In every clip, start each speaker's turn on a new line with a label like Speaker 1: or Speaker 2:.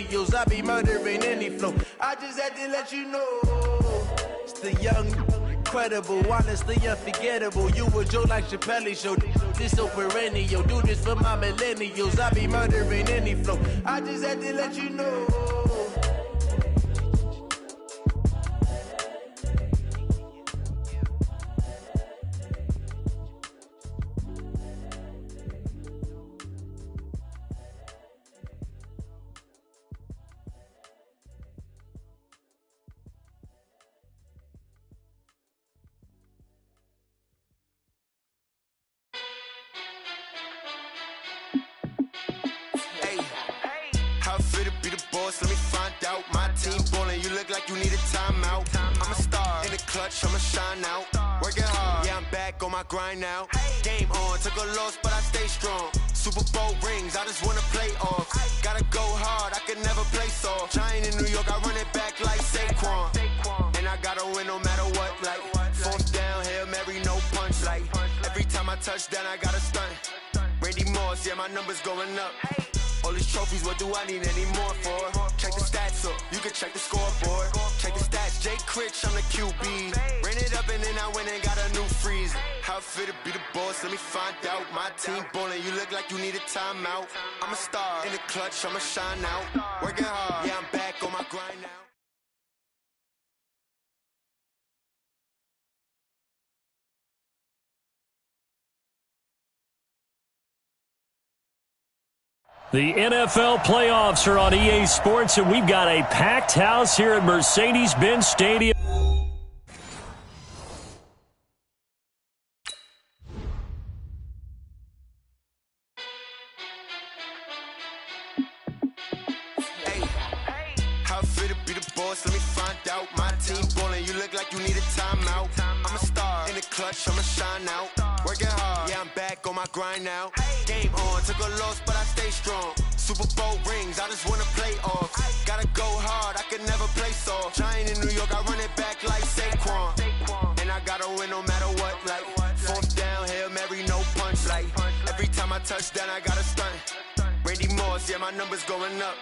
Speaker 1: millennials. I be murdering any flow. I just had to let you know. It's the young, incredible, honestly unforgettable. You a Joe like Chappelle show. This so perennial. Do this for my millennials. I be murdering any flow. I just had to let you know.
Speaker 2: Let me find out. My team ballin', you look like you need a timeout. I'm a star in the clutch, I'ma shine out. Working hard, yeah, I'm back on my grind now. Game on, took a loss, but I stay strong. Super Bowl rings, I just wanna play off. Gotta go hard, I can never play soft. Giant in New York, I run it back like Saquon. And I gotta win no matter what, like fourth down, Hail Mary, no punch. Like every time I touch down, I gotta stunt. Randy Moss, yeah, my numbers going up. All these trophies, what do I need any more for? Check the stats up, you can check the scoreboard. Check the stats, Jay Critch, I'm the QB. Ran it up and then I went and got a new freeze. How it feel to be the boss, let me find out. My team ballin', you look like you need a timeout. I'm a star in the clutch, I'ma shine out. Working hard, yeah, I'm back on my grind now.
Speaker 3: The NFL playoffs are on EA Sports, and we've got a packed house here at Mercedes-Benz Stadium.
Speaker 2: Hey, how it feel to be the boss? Let me find out. My team ballin', you look like you need a timeout. I'm a star in the clutch, I'ma shine out. Working hard, yeah, I'm back on my grind now. Game on, took a loss, but I stay strong. Super Bowl rings, I just wanna play off. Gotta go hard, I can never play soft. Giant in New York, I run it back like Saquon. And I gotta win no matter what, like fourth down, Hail Mary, no punch. Like every time I touch down, I gotta stunt. Randy Moss, yeah, my numbers going up.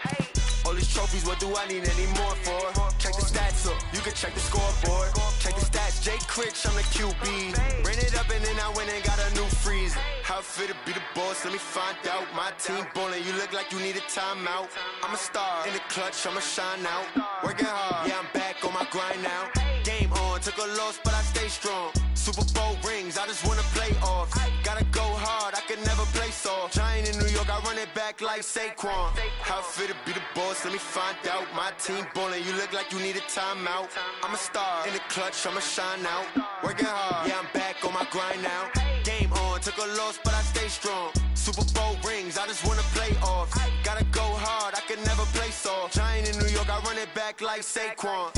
Speaker 2: All these trophies, what do I need any more for? Check the stats up, you can check the scoreboard. Check the stats, Jay Critch, I'm the QB. Ran it up and then I went and got a new freeze. How it feel to be the boss, let me find out. My team ballin', you look like you need a timeout. I'm a star in the clutch, I'ma shine out. Working hard, yeah, I'm back on my grind now. Game on, took a loss, but I stay strong. Super Bowl rings, I just wanna play off. Gotta go hard, I can never play soft. Giant in New York, I run it back like Saquon. How it feel to be the boss, let me find out. My team ballin', you look like you need a timeout. I'm a star in the clutch, I'ma shine out. Working hard, yeah, I'm back on my grind now. Game on, took a loss, but I stay strong. Super Bowl rings, I just wanna play off. Gotta go hard, I can never play soft. Giant in New York, I run it back like Saquon.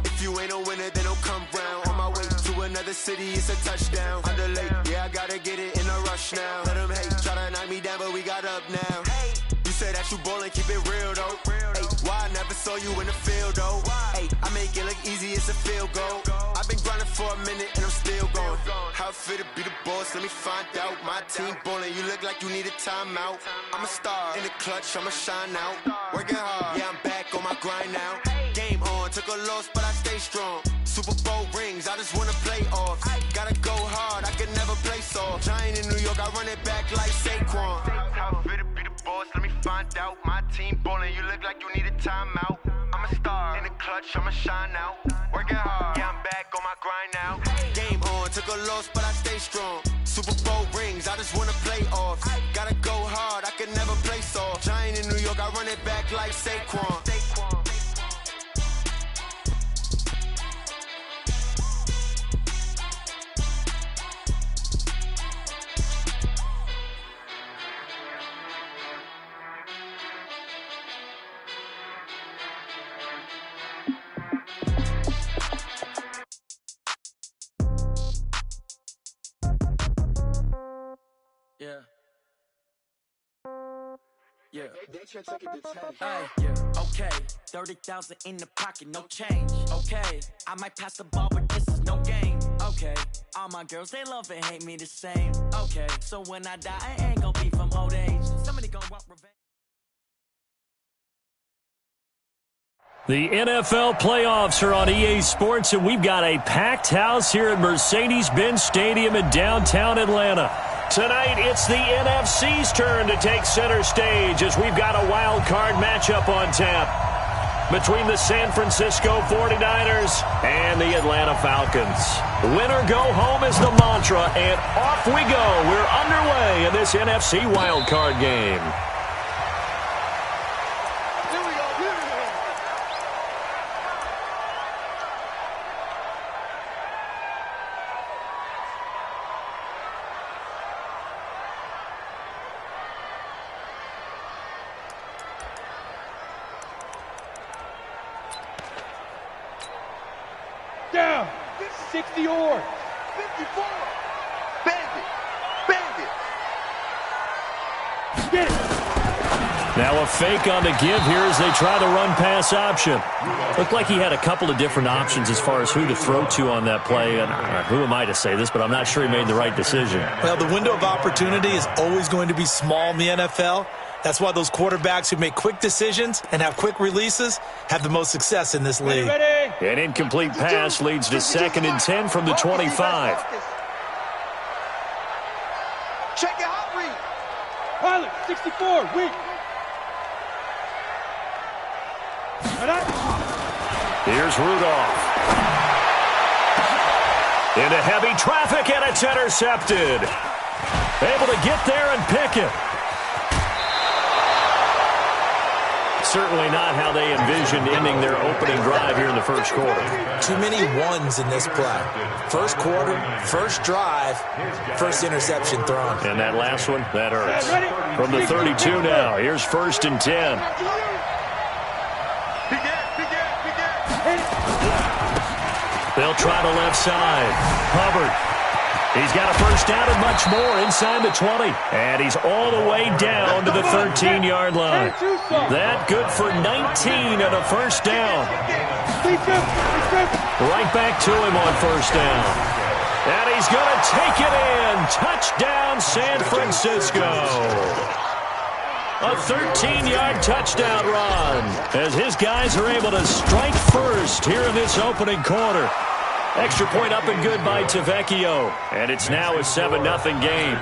Speaker 2: If you ain't a winner, then don't come round. On my way to another city, it's a touchdown. Underlay, yeah, I gotta get it in a rush now. Let them hate, try to knock me down, but we got up now. You say that you ballin', keep it real though. Hey, why I never saw you in the field though? Hey, I make it look easy, it's a field goal. I've been grinding for a minute and I'm still going. How it feel to be the boss, let me find out. My team ballin', you look like you need a timeout. I'm a star in the clutch, I'ma shine out. Working hard, yeah, I'm back on my grind now. Game on, took a loss, but I stay strong. Super Bowl rings, I just wanna play off. Gotta go hard, I can never play soft. Giant in New York, I run it back like Saquon. How it feel to be the boss, let me find out. My team ballin', you look like you need a timeout. I'm a star in the clutch, I'ma shine out. Working hard, yeah, I'm back on my grind now. Game on, took a loss, but I stay strong. Super Bowl rings, I just wanna play off. Gotta go hard, I can never play soft. Giant in New York, I run it back like Saquon.
Speaker 4: Yeah. Yeah. Okay. 30,000 in the pocket, no change. Okay. I might pass the ball, but this is no game. Okay. All my girls, they love and hate me the same. Okay. So when I die, I ain't gonna be from old age. Somebody gonna want revenge.
Speaker 3: The NFL playoffs are on EA Sports, and we've got a packed house here at Mercedes-Benz Stadium in downtown Atlanta. Tonight, it's the NFC's turn to take center stage as we've got a wild card matchup on tap between the San Francisco 49ers and the Atlanta Falcons. Win or go home is the mantra, and off we go. We're underway in this NFC wild card game.
Speaker 5: Down. 60 or 54. Bandit. Get it.
Speaker 3: Now a fake on the give here as they try the run-pass option. Looked like he had a couple of different options as far as who to throw to on that play. And who am I to say this, but I'm not sure he made the right decision.
Speaker 6: Well, the window of opportunity is always going to be small in the NFL. That's why those quarterbacks who make quick decisions and have quick releases have the most success in this league.
Speaker 3: An incomplete pass leads to 2nd and 10 from the 25.
Speaker 5: Check it out, read. Pilot, 64, weak.
Speaker 3: Here's Rudolph. Into heavy traffic, and it's intercepted. Able to get there and pick it. Certainly not how they envisioned ending their opening drive here in the first quarter.
Speaker 6: Too many ones in this play. First quarter, first drive, first interception thrown.
Speaker 3: And that last one, that hurts. From the 32 now, here's 1st and 10. They'll try the left side. Hubbard. He's got a first down and much more inside the 20. And he's all the way down to the 13-yard line. That good for 19 and a first down. Right back to him on first down. And he's going to take it in. Touchdown, San Francisco. A 13-yard touchdown run as his guys are able to strike first here in this opening quarter. Extra point up and good by Tavecchio. And it's now a 7-0 game.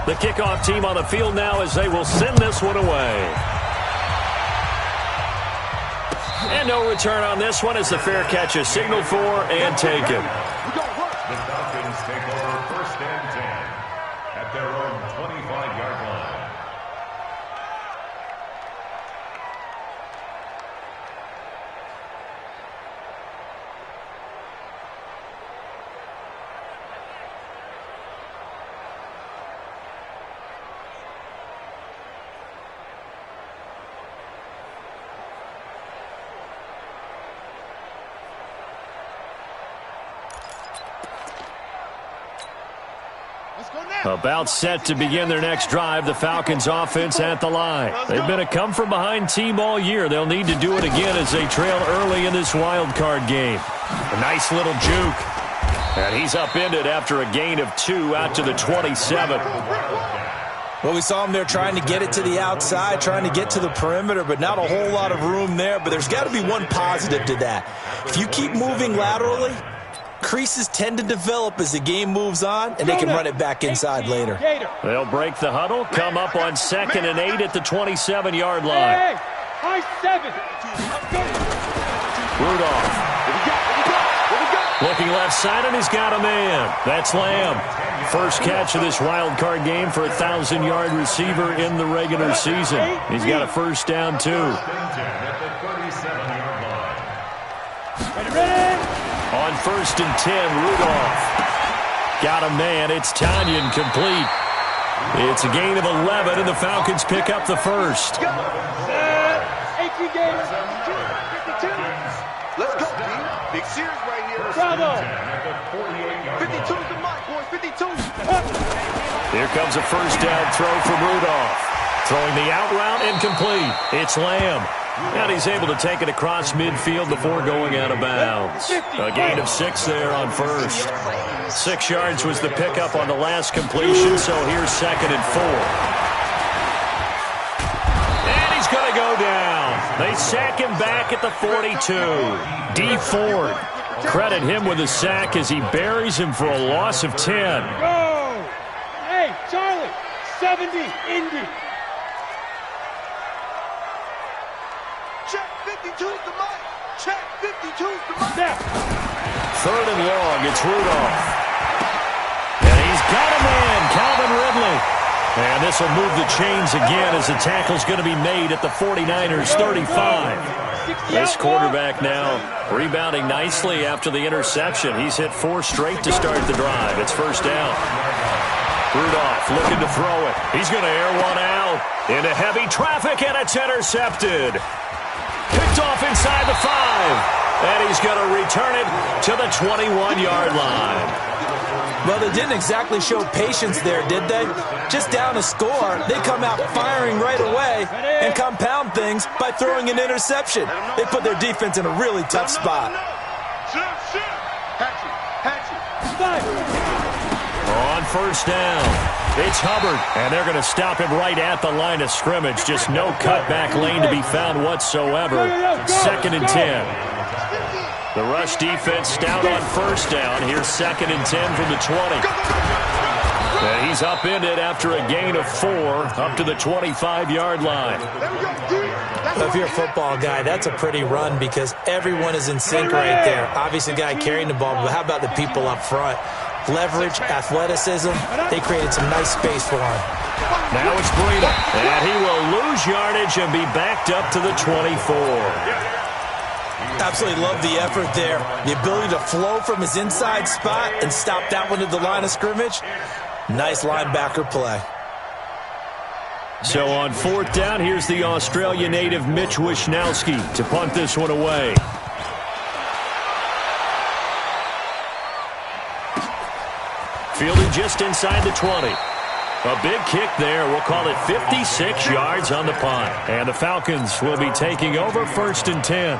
Speaker 3: The kickoff team on the field now as they will send this one away. And no return on this one as the fair catch is signaled for and taken.
Speaker 7: The Falcons take over 1st and 10 at their own 25-yard line.
Speaker 3: About set to begin their next drive, the Falcons offense at the line. They've been a come-from-behind team all year. They'll need to do it again as they trail early in this wild card game. A nice little juke. And he's upended after a gain of 2 out to the 27.
Speaker 6: Well, we saw him there trying to get it to the outside, trying to get to the perimeter, but not a whole lot of room there. But there's got to be one positive to that. If you keep moving laterally, creases tend to develop as the game moves on, and they can run it back inside later.
Speaker 3: They'll break the huddle, come up on 2nd and 8 at the 27-yard line.
Speaker 5: High 7.
Speaker 3: Rudolph. Looking left side, and he's got a man. That's Lamb. First catch of this wild card game for a 1,000-yard receiver in the regular season. He's got a first down, too. On 1st and 10, Rudolph. Got a man. It's Tanyan complete. It's a gain of 11, and the Falcons pick up the first.
Speaker 5: 18 games. 52. Let's go, B. Big series right here. Bravo. 52 is the mark, boys. 52.
Speaker 3: Here comes a first down throw from Rudolph. Throwing the out route incomplete. It's Lamb. And he's able to take it across midfield before going out of bounds. A gain of 6 there on first. 6 yards was the pickup on the last completion, so here's 2nd and 4. And he's going to go down. They sack him back at the 42. D. Ford. Credit him with a sack as he buries him for a loss of 10.
Speaker 8: Go! Hey, Charlie, 70, Indy.
Speaker 5: Check 52's the mic. Check 52's the mic.
Speaker 8: Now.
Speaker 3: 3rd and long, it's Rudolph. And he's got a man, Calvin Ridley. And this will move the chains again as the tackle's going to be made at the 49ers' 35. This quarterback now rebounding nicely after the interception. He's hit 4 straight to start the drive. It's 1st down. Rudolph looking to throw it. He's going to air one out into heavy traffic, and it's intercepted. Picked off inside the 5. And he's going to return it to the 21-yard line.
Speaker 6: Well, they didn't exactly show patience there, did they? Just down a score, they come out firing right away and compound things by throwing an interception. They put their defense in a really tough spot.
Speaker 3: On 1st down, it's Hubbard, and they're going to stop him right at the line of scrimmage. Just no cutback lane to be found whatsoever. 2nd and 10. The rush defense stout on 1st down. Here's 2nd and 10 from the 20. And he's upended after a gain of 4 up to the 25-yard line.
Speaker 6: Well, if you're a football guy, that's a pretty run because everyone is in sync right there. Obviously, the guy carrying the ball, but how about the people up front? Leverage, athleticism, they created some nice space for him.
Speaker 3: Now it's Breida, and he will lose yardage and be backed up to the 24.
Speaker 6: Absolutely love the effort there. The ability to flow from his inside spot and stop that one at the line of scrimmage. Nice linebacker play.
Speaker 3: So on 4th down, here's the Australia native Mitch Wishnowski to punt this one away. Fielded just inside the 20. A big kick there. We'll call it 56 yards on the punt. And the Falcons will be taking over 1st and 10.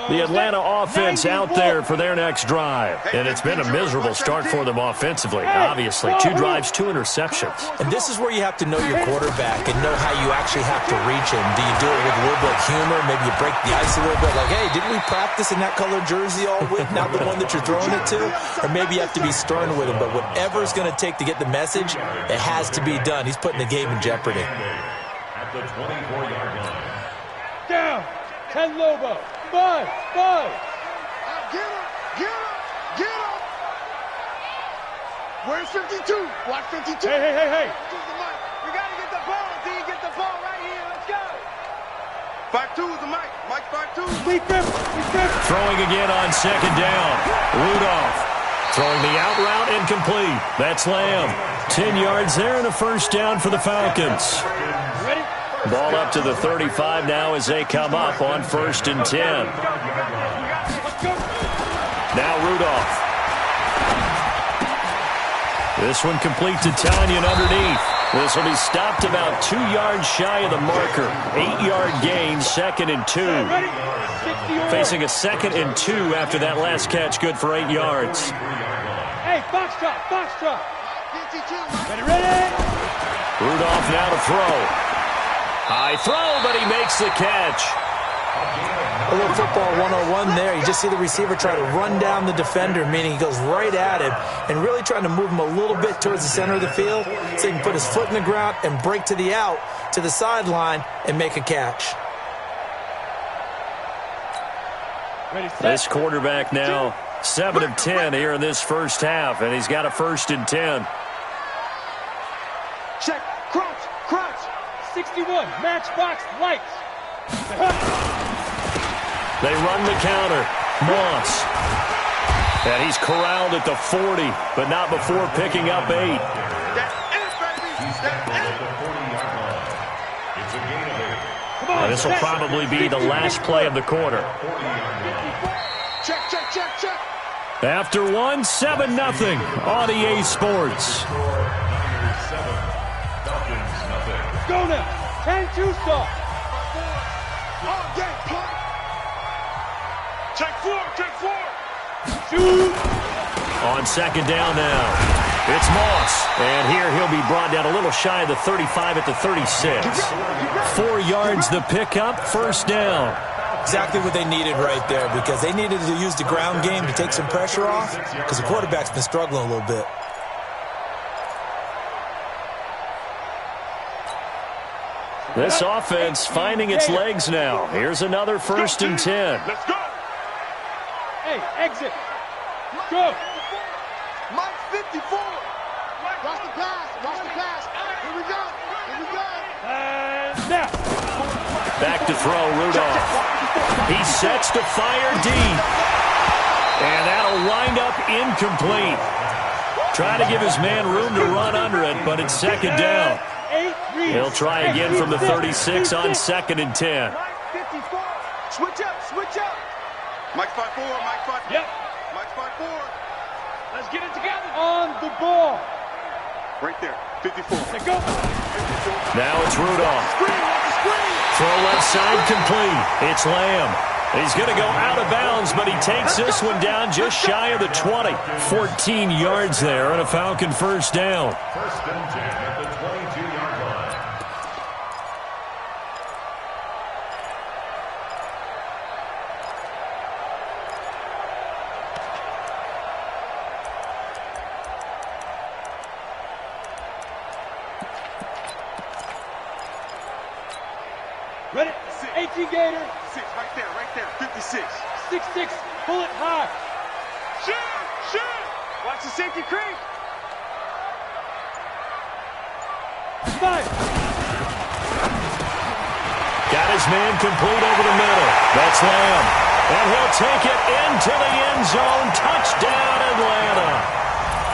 Speaker 3: The Atlanta offense out there for their next drive. And it's been a miserable start for them offensively, obviously. 2 drives, 2 interceptions.
Speaker 6: And this is where you have to know your quarterback and know how you actually have to reach him. Do you do it with a little bit of humor? Maybe you break the ice a little bit. Like, hey, didn't we practice in that colored jersey all week? Not the one that you're throwing it to? Or maybe you have to be stern with him. But whatever it's going to take to get the message, it has to be done. He's putting the game in jeopardy.
Speaker 7: At the 24-yard line.
Speaker 8: Down. 10 Lobo. 5.
Speaker 5: Get him! Get him! Get him! Where's 52? Watch 52.
Speaker 8: Hey.
Speaker 5: We got to get the ball, D. Get the ball right here. Let's go. 5-2 is the mic. Mike 5-2.
Speaker 8: Lead grip.
Speaker 3: Throwing again on 2nd down. Rudolph throwing the out route incomplete. That's Lamb. 10 yards there and a 1st down for the Falcons.
Speaker 8: Ready?
Speaker 3: Ball up to the 35 now as they come up on 1st and 10. Now Rudolph. This one complete to Tanyan underneath. This will be stopped about 2 yards shy of the marker. 8-yard gain, 2nd and 2. Facing a 2nd and 2 after that last catch, good for 8 yards.
Speaker 8: Hey, foxtrot. Ready?
Speaker 3: Rudolph now to throw. High throw, but he makes the catch.
Speaker 6: A little football 101 there. You just see the receiver try to run down the defender, meaning he goes right at him and really trying to move him a little bit towards the center of the field so he can put his foot in the ground and break to the out, to the sideline, and make a catch.
Speaker 3: This quarterback now 7 of 10 here in this 1st half, and he's got a 1st and 10.
Speaker 8: Check. Crouch. 61. Matchbox lights.
Speaker 3: They run the counter. Moss. And he's corralled at the 40, but not before picking up 8. And this will probably be the last play of the quarter.
Speaker 5: Check.
Speaker 3: After 1, 7-0 on EA Sports.
Speaker 7: Niners 7, Falcons nothing.
Speaker 8: Let's go now. 10-2 start.
Speaker 5: Take four.
Speaker 8: Shoot.
Speaker 3: On second down now, it's Moss. And here he'll be brought down a little shy of the 35 at the 36. 4 yards the pickup, first down.
Speaker 6: Exactly what they needed right there, because they needed to use the ground game to take some pressure off, because the quarterback's been struggling a little bit.
Speaker 3: This offense finding its legs now. Here's another 1st and 10.
Speaker 5: Let's go.
Speaker 8: Hey, exit. Go.
Speaker 5: Mike 54. Watch the pass. Here we go.
Speaker 8: And now.
Speaker 3: Back to throw, Rudolph. He sets to fire deep. And that'll wind up incomplete. Trying to give his man room to run under it, but it's second down. He'll try again from the 36 on 2nd and 10.
Speaker 5: Mike 54. Switch up. Mike 54.
Speaker 8: Yep.
Speaker 5: Mike 54.
Speaker 8: Let's get it together. On the ball.
Speaker 5: Right there. 54.
Speaker 8: Let's go.
Speaker 3: Now it's Rudolph.
Speaker 5: Screen.
Speaker 3: Throw left side complete. It's Lamb. He's going to go out of bounds, but he takes this one down just shy of the 20. 14 yards there and a Falcon first down.
Speaker 7: 1st and 10 at the 22-yard line.
Speaker 8: Ready? 18 Gator.
Speaker 5: 6 right there. 56.
Speaker 8: 6-6. Pull it high.
Speaker 5: Shoot. Watch the safety creep.
Speaker 8: 5.
Speaker 3: Got his man complete over the middle. That's Lamb. And he'll take it into the end zone. Touchdown, Atlanta.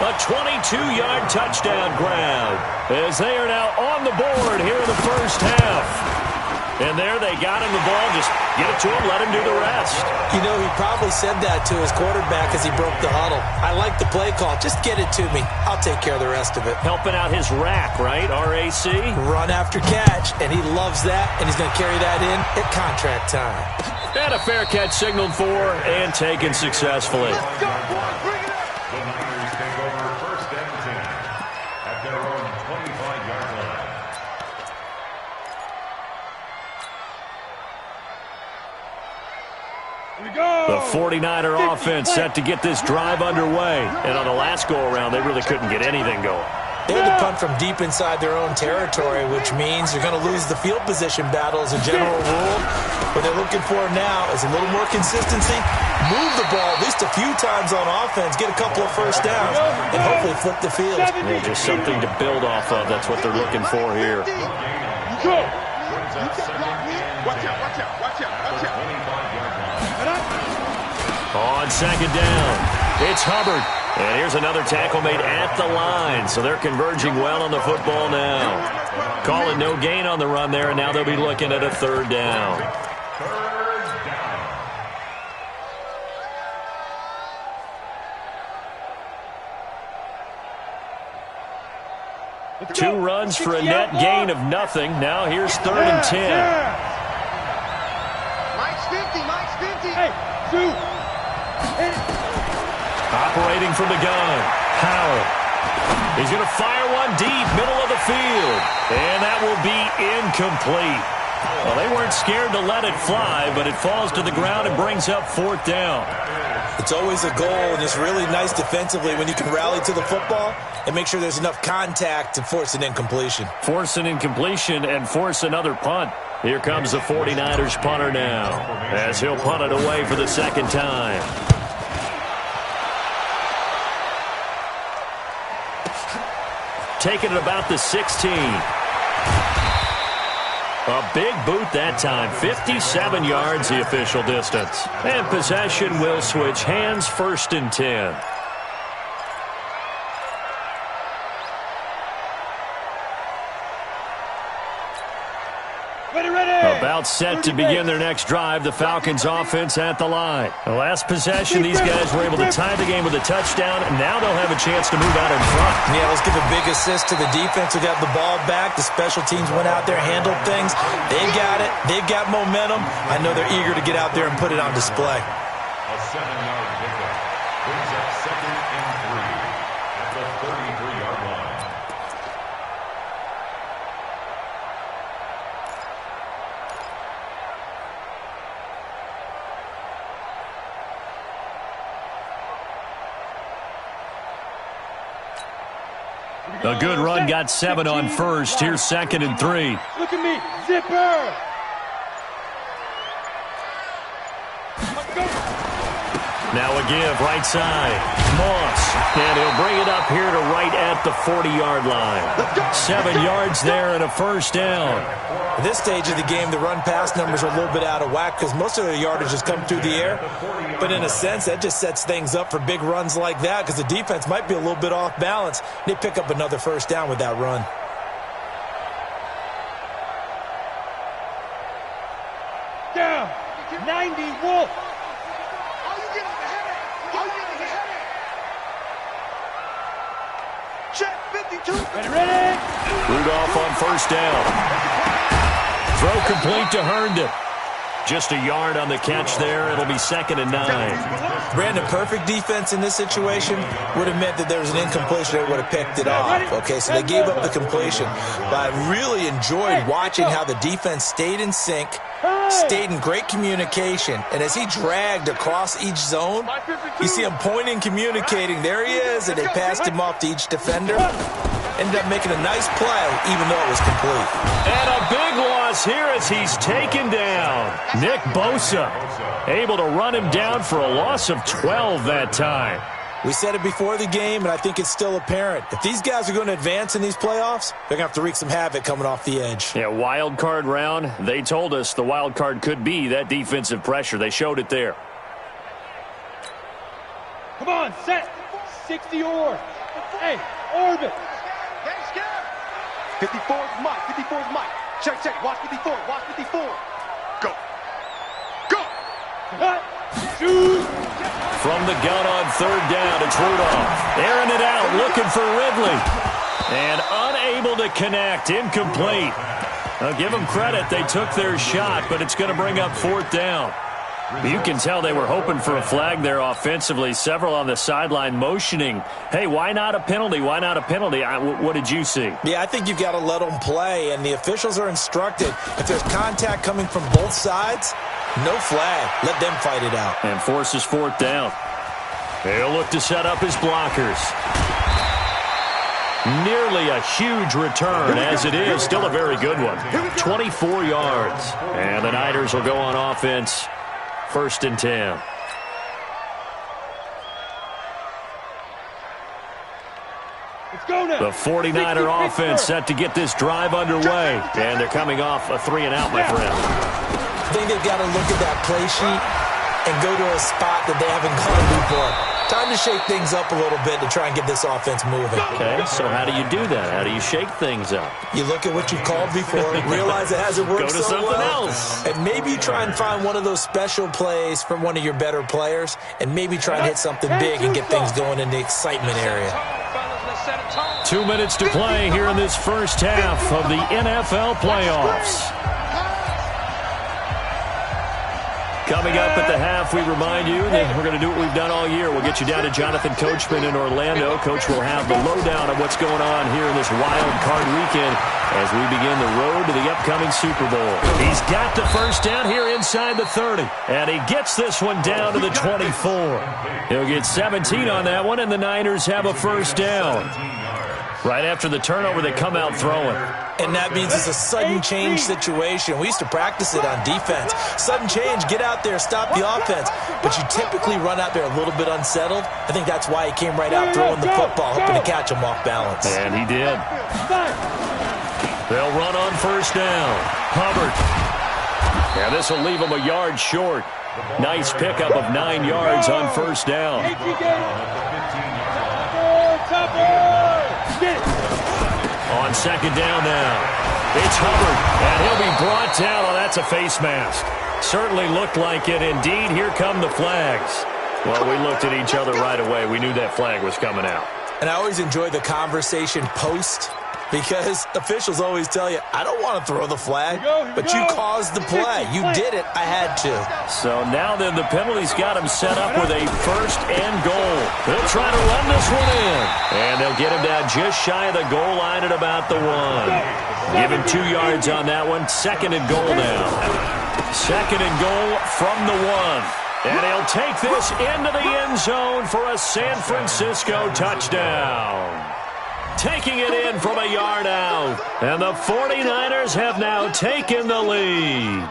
Speaker 3: A 22-yard touchdown grab as they are now on the board here in the first half. And there they got him the ball. Just get it to him, let him do the rest.
Speaker 6: You know, he probably said that to his quarterback as he broke the huddle. I like the play call. Just get it to me. I'll take care of the rest of it.
Speaker 3: Helping out his rack, right? RAC.
Speaker 6: Run after catch, and he loves that, and he's going to carry that in at contract time.
Speaker 3: And a fair catch signaled for and taken successfully.
Speaker 5: Let's go, boys. Bring it up.
Speaker 7: The Niners take over 1st and 10 at their own 25-yard line.
Speaker 8: Here we go.
Speaker 3: The 49er offense set to get this drive underway. And on the last go-around, they really couldn't get anything going.
Speaker 6: They had to punt from deep inside their own territory, which means they're going to lose the field position battle as a general rule. What they're looking for now is a little more consistency, move the ball at least a few times on offense, get a couple of first downs, and hopefully flip the field.
Speaker 3: Yeah, just something to build off of. That's what they're looking for here.
Speaker 8: Go.
Speaker 5: Watch out.
Speaker 7: 25-yard line.
Speaker 3: On second down, it's Hubbard. And here's another tackle made at the line. So they're converging well on the football now. Calling no gain on the run there, and now they'll be looking at a 3rd down.
Speaker 7: 3rd down.
Speaker 3: 2 runs for a net gain of nothing. Now here's 3rd and 10.
Speaker 5: Mike's 50.
Speaker 8: Hey, 2.
Speaker 3: Operating from the gun, Howard. He's going to fire one deep, middle of the field. And that will be incomplete. Well, they weren't scared to let it fly, but it falls to the ground and brings up 4th down.
Speaker 6: It's always a goal, and it's really nice defensively when you can rally to the football and make sure there's enough contact to force an incompletion.
Speaker 3: Force an incompletion and force another punt. Here comes the 49ers punter now, as he'll punt it away for the 2nd time. Taking it about the 16. A big boot that time. 57 yards the official distance. And possession will switch hands, 1st and 10. About timeout set to begin their next drive. The Falcons offense at the line. The last possession, these guys were able to tie the game with a touchdown, and now they'll have a chance to move out in front.
Speaker 6: Yeah, let's give a big assist to the defense who got the ball back. The special teams went out there, handled things. They've got it. They've got momentum. I know they're eager to get out there and put it on display.
Speaker 7: A 7-yard pickup brings up 2nd and 3 at the 33-yard line.
Speaker 3: A good run got 7 on first. Here's 2nd and 3.
Speaker 8: Look at me, zipper.
Speaker 3: Now a give, right side. Moss, and he'll bring it up here to right at the 40-yard line. 7 yards there and a first down.
Speaker 6: At this stage of the game, the run-pass numbers are a little bit out of whack because most of their yardage has come through the air. But in a sense, that just sets things up for big runs like that because the defense might be a little bit off balance. They pick up another first down with that run.
Speaker 8: Down. 90 Wolf.
Speaker 5: Check 52.
Speaker 8: Ready?
Speaker 3: Rudolph on first down. Throw complete to Herndon. Just a yard on the catch there. It'll be 2nd and 9.
Speaker 6: Brandon, perfect defense in this situation would have meant that there was an incompletion. They would have picked it off. Okay, so they gave up the completion. But I really enjoyed watching how the defense stayed in sync, stayed in great communication. And as he dragged across each zone, you see him pointing, communicating. There he is, and they passed him off to each defender. Ended up making a nice play, even though it was complete.
Speaker 3: And a big loss here as he's taken down. Nick Bosa able to run him down for a loss of 12 that time.
Speaker 6: We said it before the game, and I think it's still apparent. If these guys are going to advance in these playoffs, they're going to have to wreak some havoc coming off the edge.
Speaker 3: Yeah, wild card round. They told us the wild card could be that defensive pressure. They showed it there.
Speaker 8: Come on, set. 60 or. Hey, orbit.
Speaker 5: 54's Mike. 54's Mike. Check, check. Watch 54. Watch 54. Go. Go.
Speaker 8: Shoot.
Speaker 3: From the gun on 3rd down, it's Rudolph. Airing it out, looking for Ridley. And unable to connect. Incomplete. I'll give them credit. They took their shot, but it's going to bring up 4th down. You can tell they were hoping for a flag there offensively. Several on the sideline motioning, hey, why not a penalty? Why not a penalty? What did you see?
Speaker 6: Yeah, I think you've got to let them play, and the officials are instructed. If there's contact coming from both sides, no flag. Let them fight it out.
Speaker 3: And forces 4th down. They'll look to set up his blockers. Nearly a huge return as it is. Still a very good one. 24 yards. And the Niners will go on offense. 1st and 10.
Speaker 8: Let's go now.
Speaker 3: The 49er offense set to get this drive underway. And they're coming off a 3-and-out, my friend.
Speaker 6: I think they've got to look at that play sheet and go to a spot that they haven't gone before. Time to shake things up a little bit to try and get this offense moving.
Speaker 3: Okay, so how do you do that? How do you shake things up?
Speaker 6: You look at what you've called before, realize it hasn't worked
Speaker 3: Go to
Speaker 6: so
Speaker 3: something
Speaker 6: well,
Speaker 3: else.
Speaker 6: and maybe you try and find one of those special plays from one of your better players, and maybe try and hit something big and get things going in the excitement area.
Speaker 3: 2 minutes to play here in this first half of the NFL playoffs. Coming up at the half, we remind you that we're going to do what we've done all year. We'll get you down to Jonathan Coachman in Orlando. Coach will have the lowdown of what's going on here in this wild card weekend as we begin the road to the upcoming Super Bowl. He's got the first down here inside the 30, and he gets this one down to the 24. He'll get 17 on that one, and the Niners have a first down. Right after the turnover, they come out throwing.
Speaker 6: And that means it's a sudden change situation. We used to practice it on defense. Sudden change, get out there, stop the offense. But you typically run out there a little bit unsettled. I think that's why he came right out throwing the football, hoping to catch him off balance.
Speaker 3: And he did. They'll run on first down. Hubbard. And this will leave him a yard short. Nice pickup of 9 yards on first down. On second down now. It's Hubbard, and he'll be brought down. Oh, that's a face mask. Certainly looked like it. Indeed, here come the flags. Well, we looked at each other right away. We knew that flag was coming out.
Speaker 6: And I always enjoy the conversation post, because officials always tell you, I don't want to throw the flag, but you caused the play. You did it. I had to.
Speaker 3: So now then, the penalty's got him set up with a 1st and goal. They'll try to run this one in. And they'll get him down just shy of the goal line at about the 1. Give him 2 yards on that one. 2nd and goal now. 2nd and goal from the 1. And he'll take this into the end zone for a San Francisco touchdown. Taking it in from a yard out. And the 49ers have now taken the lead.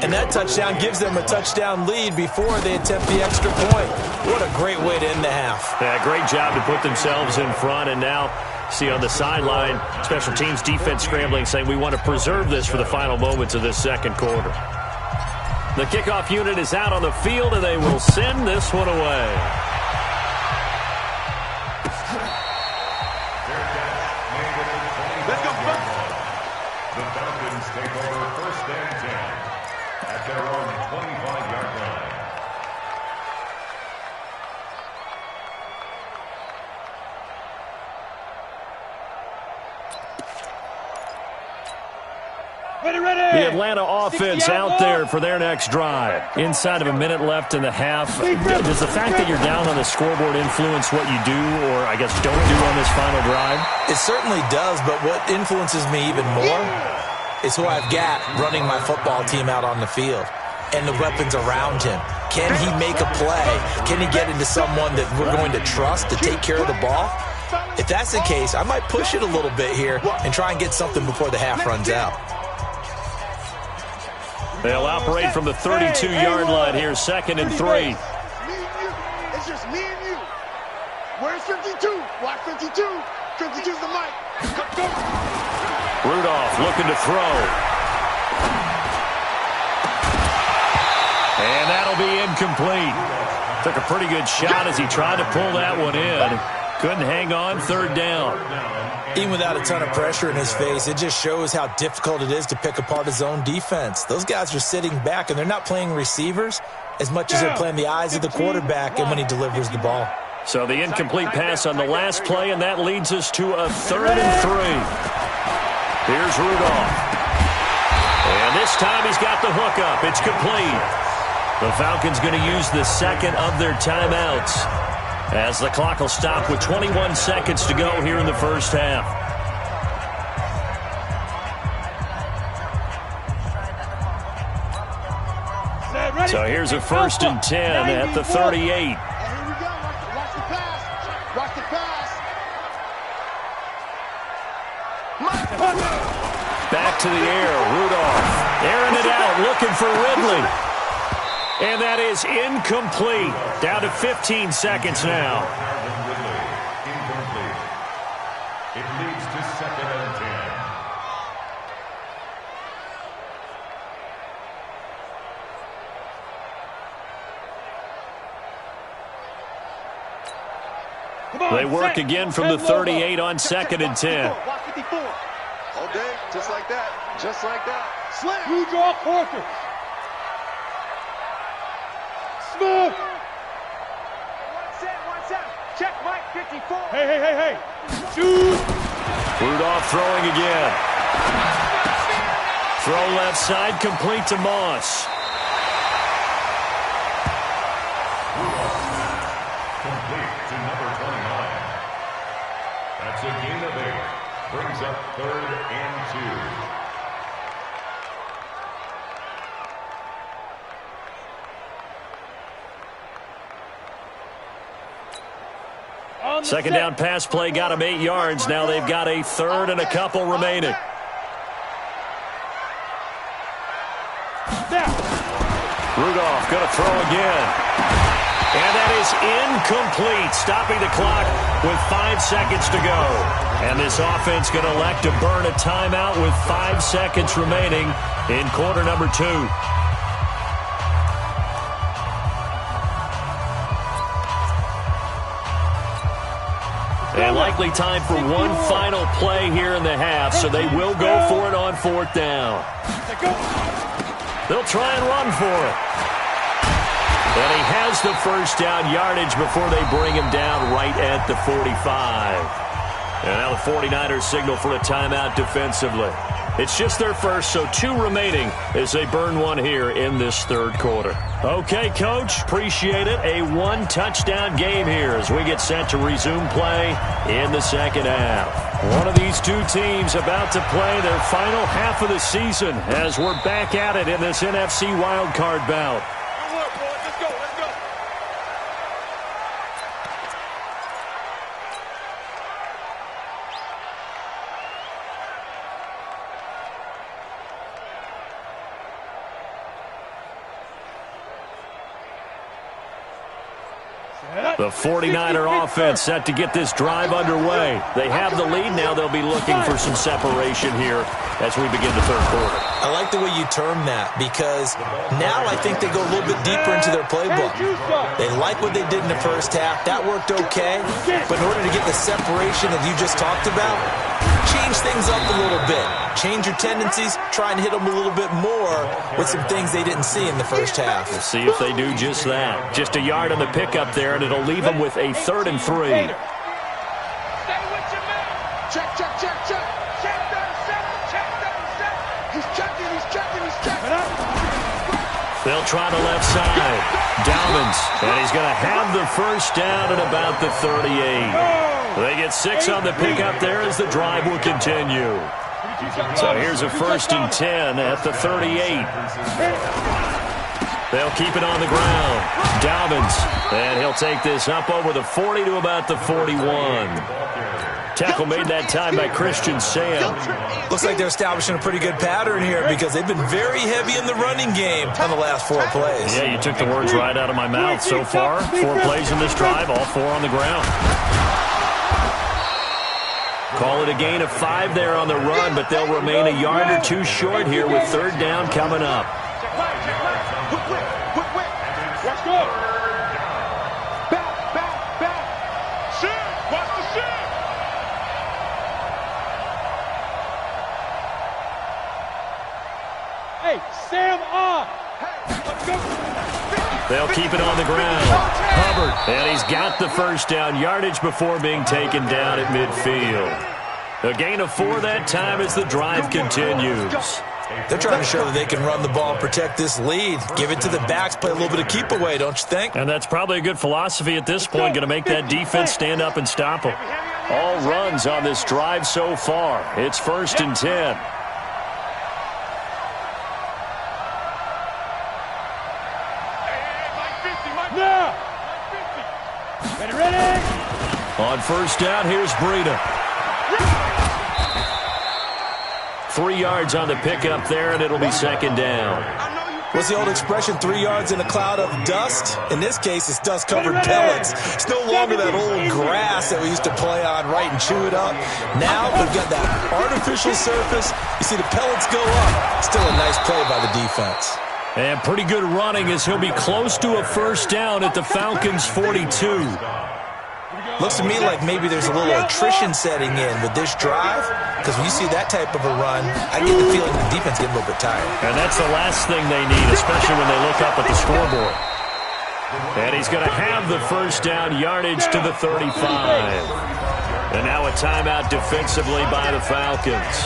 Speaker 6: And that touchdown gives them a touchdown lead before they attempt the extra point. What a great way to end the half.
Speaker 3: Yeah, great job to put themselves in front. And now, see on the sideline, special teams defense scrambling, saying we want to preserve this for the final moments of this 2nd quarter. The kickoff unit is out on the field, and they will send this one away.
Speaker 7: The Falcons take over 1st and 10 at their own 25-yard line.
Speaker 3: The Atlanta offense out there for their next drive. Inside of a minute left in the half. Does the fact that you're down on the scoreboard influence what you do, or I guess don't do on this final drive?
Speaker 6: It certainly does, but what influences me even more is who I've got running my football team out on the field and the weapons around him. Can he make a play? Can he get into someone that we're going to trust to take care of the ball? If that's the case, I might push it a little bit here and try and get something before the half runs out.
Speaker 3: They'll operate from the 32-yard line here, 2nd and 3.
Speaker 5: Me and you. It's just me and you. Where's 52? Watch 52. 52's the mic. Go.
Speaker 3: Rudolph looking to throw. And that'll be incomplete. Took a pretty good shot as he tried to pull that one in. Couldn't hang on, 3rd down.
Speaker 6: Even without a ton of pressure in his face, it just shows how difficult it is to pick apart his own defense. Those guys are sitting back, and they're not playing receivers as much as they're playing the eyes of the quarterback and when he delivers the ball.
Speaker 3: So the incomplete pass on the last play, and that leads us to a 3rd and 3. Here's Rudolph. And this time he's got the hook up. It's complete. The Falcons going to use the 2nd of their timeouts, as the clock will stop with 21 seconds to go here in the 1st half. So here's a 1st and 10 at the 38.
Speaker 5: Here we go. Watch the pass. Watch the pass.
Speaker 3: Back to the air. Rudolph airing it out, looking for Ridley. And that is incomplete. Down to 15 seconds now.
Speaker 7: Incomplete. It leads to 2nd and 10.
Speaker 3: They work again from the 38 on 2nd and 10.
Speaker 5: Watch 54. All day, just like that. Just like that. Slam.
Speaker 8: You draw Parker. Smooth.
Speaker 5: One set. Check Mike 54.
Speaker 8: Hey. Shoot.
Speaker 3: Rudolph throwing again. Throw left side, complete to Moss.
Speaker 7: Complete to number 29. That's a gain of 8. Brings up 3rd and 2.
Speaker 3: Second down pass play got him 8 yards. Now they've got a 3rd and a couple remaining. Rudolph going to throw again. And that is incomplete, stopping the clock with 5 seconds to go. And this offense going to elect to burn a timeout with 5 seconds remaining in quarter number 2. And likely time for one final play here in the half, so they will go for it on 4th down. They'll try and run for it. And he has the first down yardage before they bring him down right at the 45. And now the 49ers signal for a timeout defensively. It's just their first, so 2 remaining as they burn one here in this 3rd quarter. Okay, Coach, appreciate it. A 1-touchdown game here as we get set to resume play in the 2nd half. One of these 2 teams about to play their final half of the season as we're back at it in this NFC wildcard bout. The 49er offense set to get this drive underway. They have the lead. Now they'll be looking for some separation here as we begin the 3rd quarter.
Speaker 6: I like the way you term that because now I think they go a little bit deeper into their playbook. They like what they did in the first half. That worked okay. But in order to get the separation that you just talked about, change things up a little bit. Change your tendencies. Try and hit them a little bit more with some things they didn't see in the first half.
Speaker 3: We'll see if they do just that. Just a yard on the pickup there, and it'll leave them with a 3rd and 3.
Speaker 5: Stay with your man. Check, check, check, check. Check down, set. Check down, set. He's checking, he's checking, he's checking.
Speaker 3: They'll try the left side. Dowmans, and he's going to have the first down at about the 38. They get 6 on the pickup there as the drive will continue. So here's a 1st and 10 at the 38. They'll keep it on the ground. Dowmans, and he'll take this up over the 40 to about the 41. Tackle made that time by Christian Sam.
Speaker 6: Looks like they're establishing a pretty good pattern here because they've been very heavy in the running game on the last 4 plays.
Speaker 3: Yeah, you took the words right out of my mouth so far. 4 plays in this drive, all 4 on the ground. Call it a gain of 5 there on the run, but they'll remain a yard or 2 short here with 3rd down coming up.
Speaker 8: Let's go.
Speaker 5: Back. Shoot. Watch the shoot.
Speaker 8: Hey, Sam on. Let's go.
Speaker 3: They'll keep it on the ground. Hubbard, and he's got the first down yardage before being taken down at midfield. A gain of 4 that time as the drive continues.
Speaker 6: They're trying to show that they can run the ball and protect this lead. Give it to the backs, play a little bit of keep away, don't you think?
Speaker 3: And that's probably a good philosophy at this point, going to make that defense stand up and stop them. All runs on this drive so far. It's 1st and 10.
Speaker 8: Ready?
Speaker 3: On 1st down, here's Breida. 3 yards on the pickup there, and it'll be 2nd down.
Speaker 6: What's the old expression, 3 yards in a cloud of dust? In this case, it's dust-covered pellets. It's no longer that old grass that we used to play on, right, and chew it up. Now we've got that artificial surface. You see the pellets go up. Still a nice play by the defense.
Speaker 3: And pretty good running as he'll be close to a 1st down at the Falcons' 42.
Speaker 6: Looks to me like maybe there's a little attrition setting in with this drive, because when you see that type of a run, I get the feeling the defense getting a little bit tired.
Speaker 3: And that's the last thing they need, especially when they look up at the scoreboard. And he's going to have the first down yardage to the 35. And now a timeout defensively by the Falcons.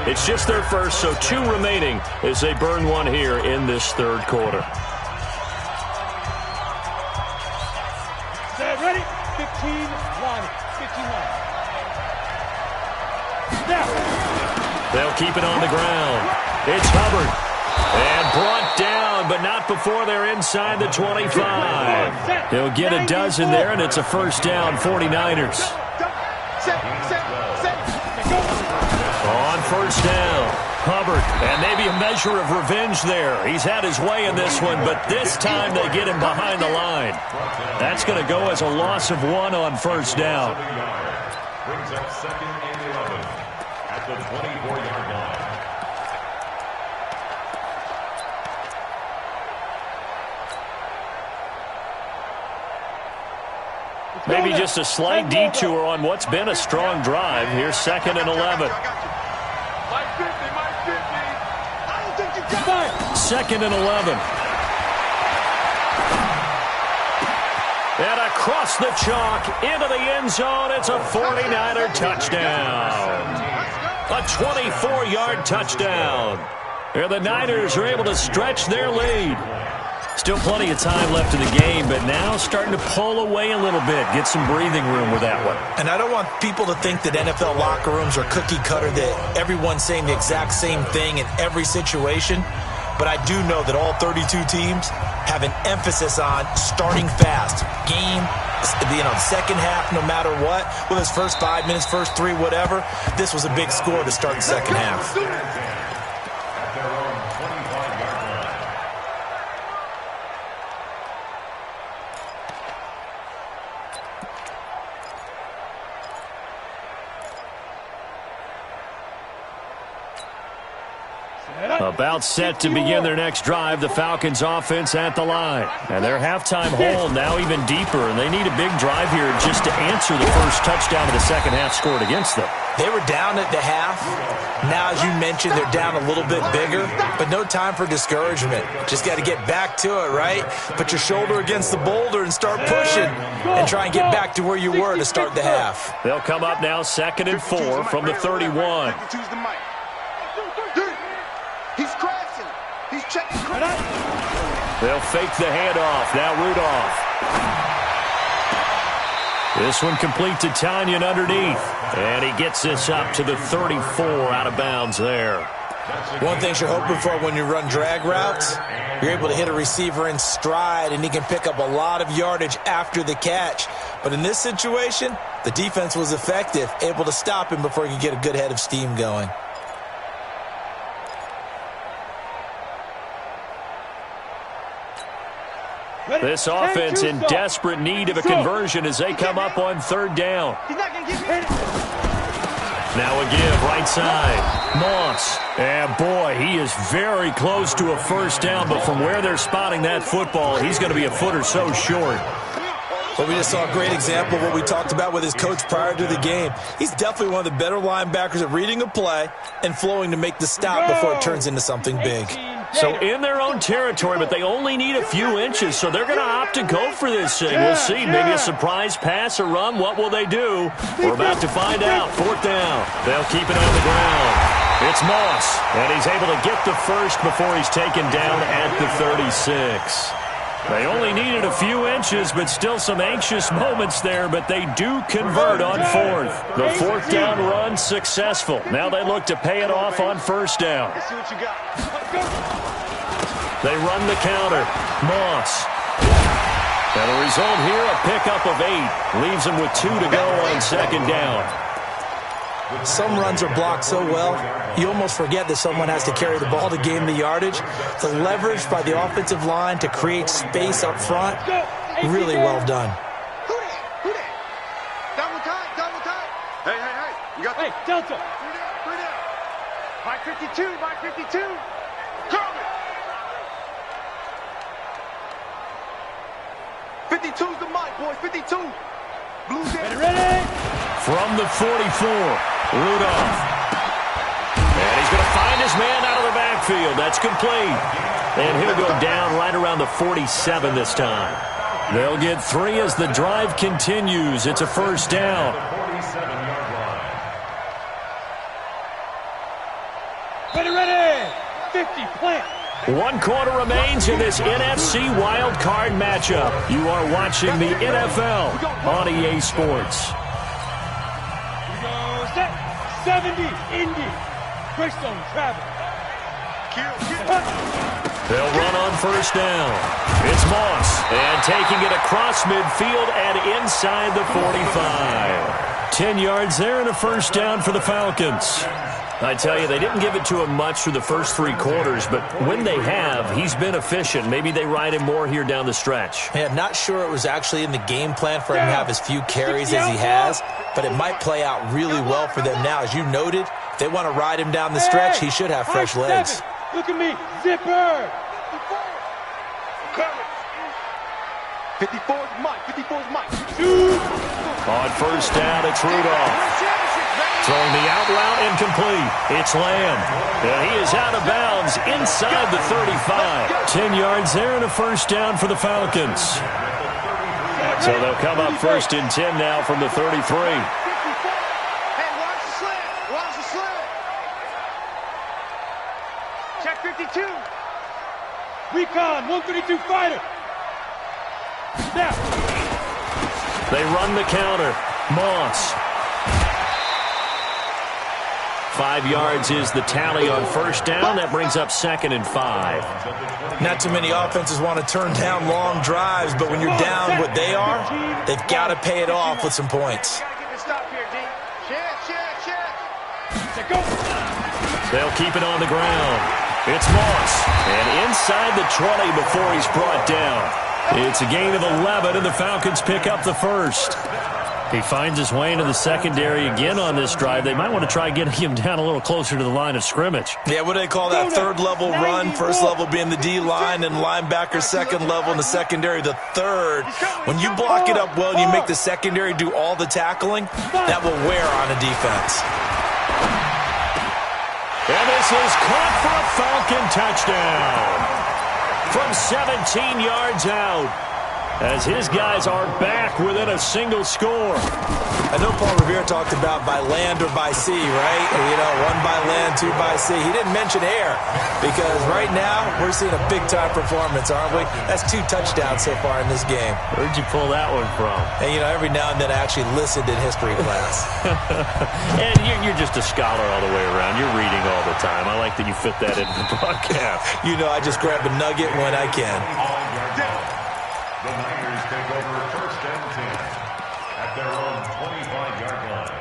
Speaker 3: It's just their first, so 2 remaining as they burn one here in this 3rd quarter.
Speaker 8: Ready? 15 line. 15 line. Now.
Speaker 3: They'll keep it on the ground. It's Hubbard. And brought down, but not before they're inside the 25. He'll get a dozen there, and it's a 1st down, 49ers. On 1st down, Hubbard, and maybe a measure of revenge there. He's had his way in this one, but this time they get him behind the line. That's going to go as a loss of 1 on 1st down.
Speaker 7: Brings up 2nd and 11 at the 24-yard line.
Speaker 3: Maybe just a slight detour on what's been a strong drive. Here's 2nd and 11. 2nd and 11. And across the chalk, into the end zone, it's a 49er touchdown. A 24-yard touchdown. Here the Niners are able to stretch their lead. Still plenty of time left in the game, but now starting to pull away a little bit. Get some breathing room with that one.
Speaker 6: And I don't want people to think that NFL locker rooms are cookie cutter, that everyone's saying the exact same thing in every situation. But I do know that all 32 teams have an emphasis on starting fast. Game, second half, no matter what. Whether it's first 5 minutes, first 3, whatever. This was a big score to start the second half.
Speaker 3: About set to begin their next drive, the Falcons offense at the line. And their halftime hole now even deeper, and they need a big drive here just to answer the first touchdown of the second half scored against them.
Speaker 6: They were down at the half. Now, as you mentioned, they're down a little bit bigger, but no time for discouragement. Just got to get back to it, right? Put your shoulder against the boulder and start pushing and try and get back to where you were to start the half.
Speaker 3: They'll come up now 2nd and 4 from the 31.
Speaker 5: He's crashing. He's checking.
Speaker 3: They'll fake the handoff. Now Rudolph. This one complete to Tanyan underneath. And he gets this up to the 34 out of bounds there.
Speaker 6: One thing you're hoping for when you run drag routes, you're able to hit a receiver in stride, and he can pick up a lot of yardage after the catch. But in this situation, the defense was effective, able to stop him before he could get a good head of steam going.
Speaker 3: This offense in desperate need of a conversion as they come up on 3rd down. Now a give, right side. Moss. And boy, he is very close to a first down, but from where they're spotting that football, he's going to be a foot or so short.
Speaker 6: But we just saw a great example of what we talked about with his coach prior to the game. He's definitely one of the better linebackers at reading a play and flowing to make the stop before it turns into something big.
Speaker 3: So in their own territory, but they only need a few inches, so they're going to opt to go for this thing. We'll see. Maybe a surprise pass or run. What will they do? We're about to find out. 4th down. They'll keep it on the ground. It's Moss, and he's able to get the first before he's taken down at the 36. They only needed a few inches, but still some anxious moments there, but they do convert on 4th. The 4th down run successful. Now they look to pay it off on 1st down. They run the counter. Moss. And the result here, a pickup of 8. Leaves them with 2 to go on 2nd down.
Speaker 6: Some runs are blocked so well, you almost forget that someone has to carry the ball to gain the yardage. The leverage by the offensive line to create space up front, really well done.
Speaker 5: Who that? Double time. Hey. You got
Speaker 8: Hey, Delta.
Speaker 5: 3 down. Mike 52. Coming. 52's the mic, boys. 52. Blues in.
Speaker 8: Ready?
Speaker 3: From the 44, Rudolph. And he's going to find his man out of the backfield. That's complete. And he'll go down right around the 47 this time. They'll get 3 as the drive continues. It's a 1st down.
Speaker 7: 47-yard line.
Speaker 8: Ready. 50, plant.
Speaker 3: 1 quarter remains in this NFC wild card matchup. You are watching the NFL on EA Sports.
Speaker 8: 70, Indy. Great zone, travel.
Speaker 3: They'll run on 1st down. It's Moss. And taking it across midfield and inside the 45. 10 yards there and a 1st down for the Falcons. I tell you, they didn't give it to him much through the first 3 quarters, but when they have, he's been efficient. Maybe they ride him more here down the stretch.
Speaker 6: Yeah, I'm not sure it was actually in the game plan for him to have as few carries as he has, but it might play out really well for them now. As you noted, if they want to ride him down the stretch, he should have fresh legs.
Speaker 8: Look at me, zipper.
Speaker 5: 54's Mike. 54's Mike.
Speaker 3: On first down, it's Rudolph. Throwing the out route incomplete. It's Lamb. And he is out of bounds inside the 35. 10 yards there and a first down for the Falcons. So they'll come up first and 10 now from the 33.
Speaker 5: Hey, watch the slant. Watch the slant. Check 52.
Speaker 8: Recon, 132 fighter. Snap.
Speaker 3: They run the counter. Moss. 5 yards is the tally on first down. That brings up 2nd and 5.
Speaker 6: Not too many offenses want to turn down long drives, but when you're down what they are, they've got to pay it off with some points.
Speaker 3: They'll keep it on the ground. It's Moss. And inside the 20 before he's brought down. It's a gain of 11, and the Falcons pick up the first. He finds his way into the secondary again on this drive. They might want to try getting him down a little closer to the line of scrimmage.
Speaker 6: Yeah, what do they call that? Third level run. First level being the D-line and linebacker. Second level in the secondary, the third. When you block it up well and you make the secondary do all the tackling, that will wear on a defense.
Speaker 3: And this is caught for a Falcon touchdown from 17 yards out, as his guys are back within a single score.
Speaker 6: I know Paul Revere talked about by land or by sea, right? You know, 1 by land, 2 by sea. He didn't mention air because right now we're seeing a big-time performance, aren't we? That's 2 touchdowns so far in this game.
Speaker 3: Where'd you pull that one from?
Speaker 6: And, you know, every now and then I actually listened in history class.
Speaker 3: And you're just a scholar all the way around. You're reading all the time. I like that you fit that into the broadcast.
Speaker 6: You know, I just grab a nugget when I can.
Speaker 7: The Niners take over first and 10 at their own 25-yard line.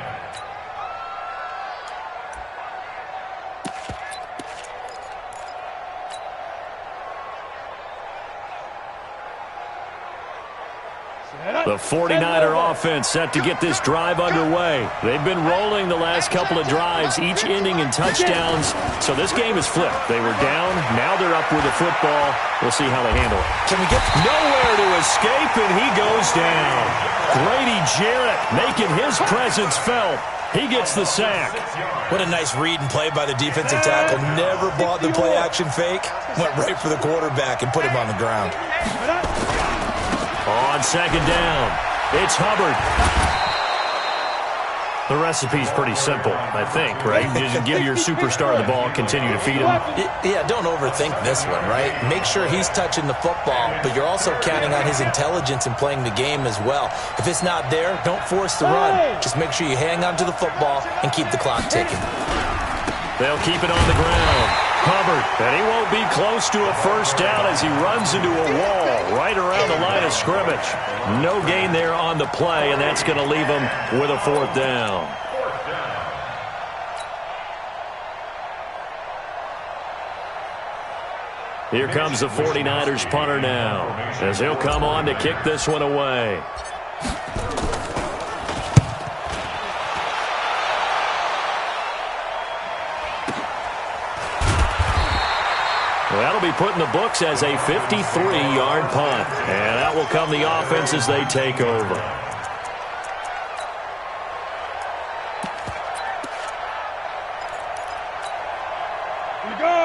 Speaker 3: The 49er offense set to get this drive underway. They've been rolling the last couple of drives, each ending in touchdowns. So this game is flipped. They were down. Now they're up with the football. We'll see how they handle it.
Speaker 6: Can we get
Speaker 3: nowhere to escape, and he goes down. Grady Jarrett making his presence felt. He gets the sack.
Speaker 6: What a nice read and play by the defensive tackle. Never bought the play-action fake. Went right for the quarterback and put him on the ground.
Speaker 3: On second down, it's Hubbard. The recipe's pretty simple, I think, right? Just give your superstar the ball, continue to feed him.
Speaker 6: Yeah, don't overthink this one, right? Make sure he's touching the football, but you're also counting on his intelligence in playing the game as well. If it's not there, don't force the run. Just make sure you hang on to the football and keep the clock ticking.
Speaker 3: They'll keep it on the ground. Hubbard, and he won't be close to a first down as he runs into a wall right around the line of scrimmage. No gain there on the play, and that's going to leave him with a 4th down. Here comes the 49ers punter now, as he'll come on to kick this one away. That'll be put in the books as a 53-yard punt. And that will come the offense as they take over.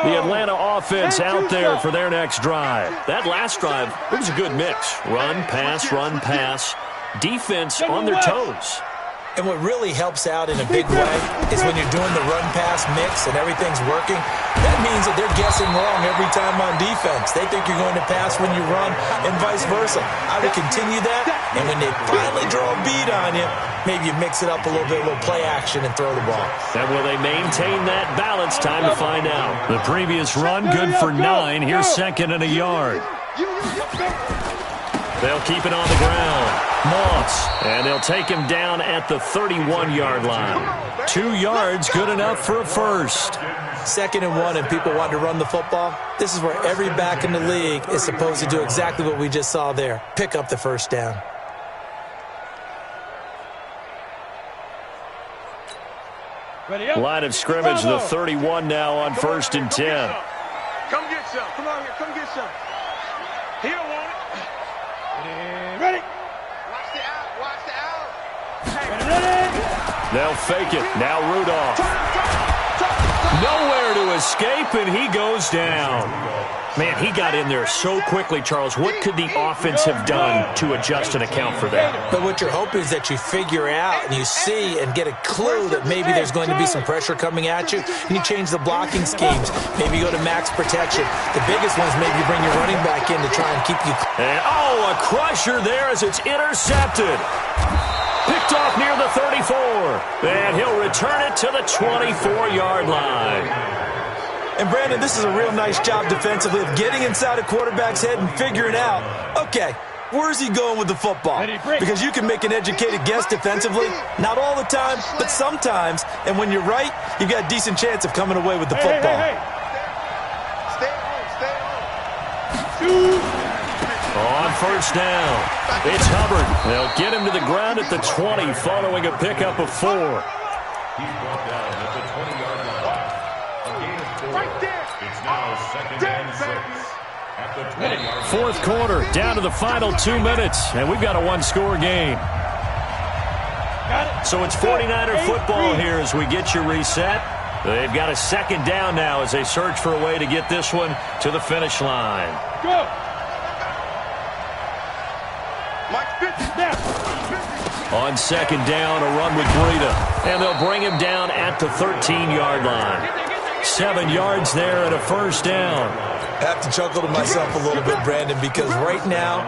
Speaker 3: The Atlanta offense out there for their next drive. That last drive, it was a good mix. Run, pass. Defense on their toes.
Speaker 6: And what really helps out in a big way is when you're doing the run-pass mix and everything's working, that means that they're guessing wrong every time on defense. They think you're going to pass when you run and vice versa. I would continue that, and when they finally draw a bead on you, maybe you mix it up a little bit, a little play action, and throw the ball.
Speaker 3: And will they maintain that balance? Time to find out. The previous run, good for 9. Here's 2nd and a yard. They'll keep it on the ground. Moss, and they'll take him down at the 31-yard line. 2 yards, good enough for a first.
Speaker 6: 2nd and 1, and people want to run the football. This is where every back in the league is supposed to do exactly what we just saw there. Pick up the first down.
Speaker 3: Line of scrimmage, the 31 now on 1st and 10.
Speaker 5: Come get some. Come on here. Come get some. He don't want it.
Speaker 3: They'll fake it. Now Rudolph. Nowhere to escape, and he goes down. Man, he got in there so quickly, Charles. What could the offense have done to adjust and account for that?
Speaker 6: But what you're hoping is that you figure out and you see and get a clue that maybe there's going to be some pressure coming at you, and you change the blocking schemes. Maybe you go to max protection. The biggest one is maybe you bring your running back in to try and keep you.
Speaker 3: And, a crusher there as it's intercepted. Picked off near the 34. And he'll return it to the 24-yard line.
Speaker 6: And, Brandon, this is a real nice job defensively of getting inside a quarterback's head and figuring out, okay, where's he going with the football? Because you can make an educated guess defensively. Not all the time, but sometimes. And when you're right, you've got a decent chance of coming away with the football.
Speaker 5: Stay home.
Speaker 3: On first down, it's Hubbard. They'll get him to the ground at the 20 following a pickup of 4.
Speaker 7: He's brought down at the 20-yard line. A gain of 4.
Speaker 5: Right there.
Speaker 7: It's now 2nd and 6 at the 20-yard line.
Speaker 3: Fourth quarter, down to the final 2 minutes, and we've got a one-score game. So it's 49er football here as we get you reset. They've got a second down now as they search for a way to get this one to the finish line.
Speaker 8: Go.
Speaker 3: On second down, a run with Breida. And they'll bring him down at the 13-yard line. 7 yards there and a first down.
Speaker 6: I have to chuckle to myself a little bit, Brandon, because right now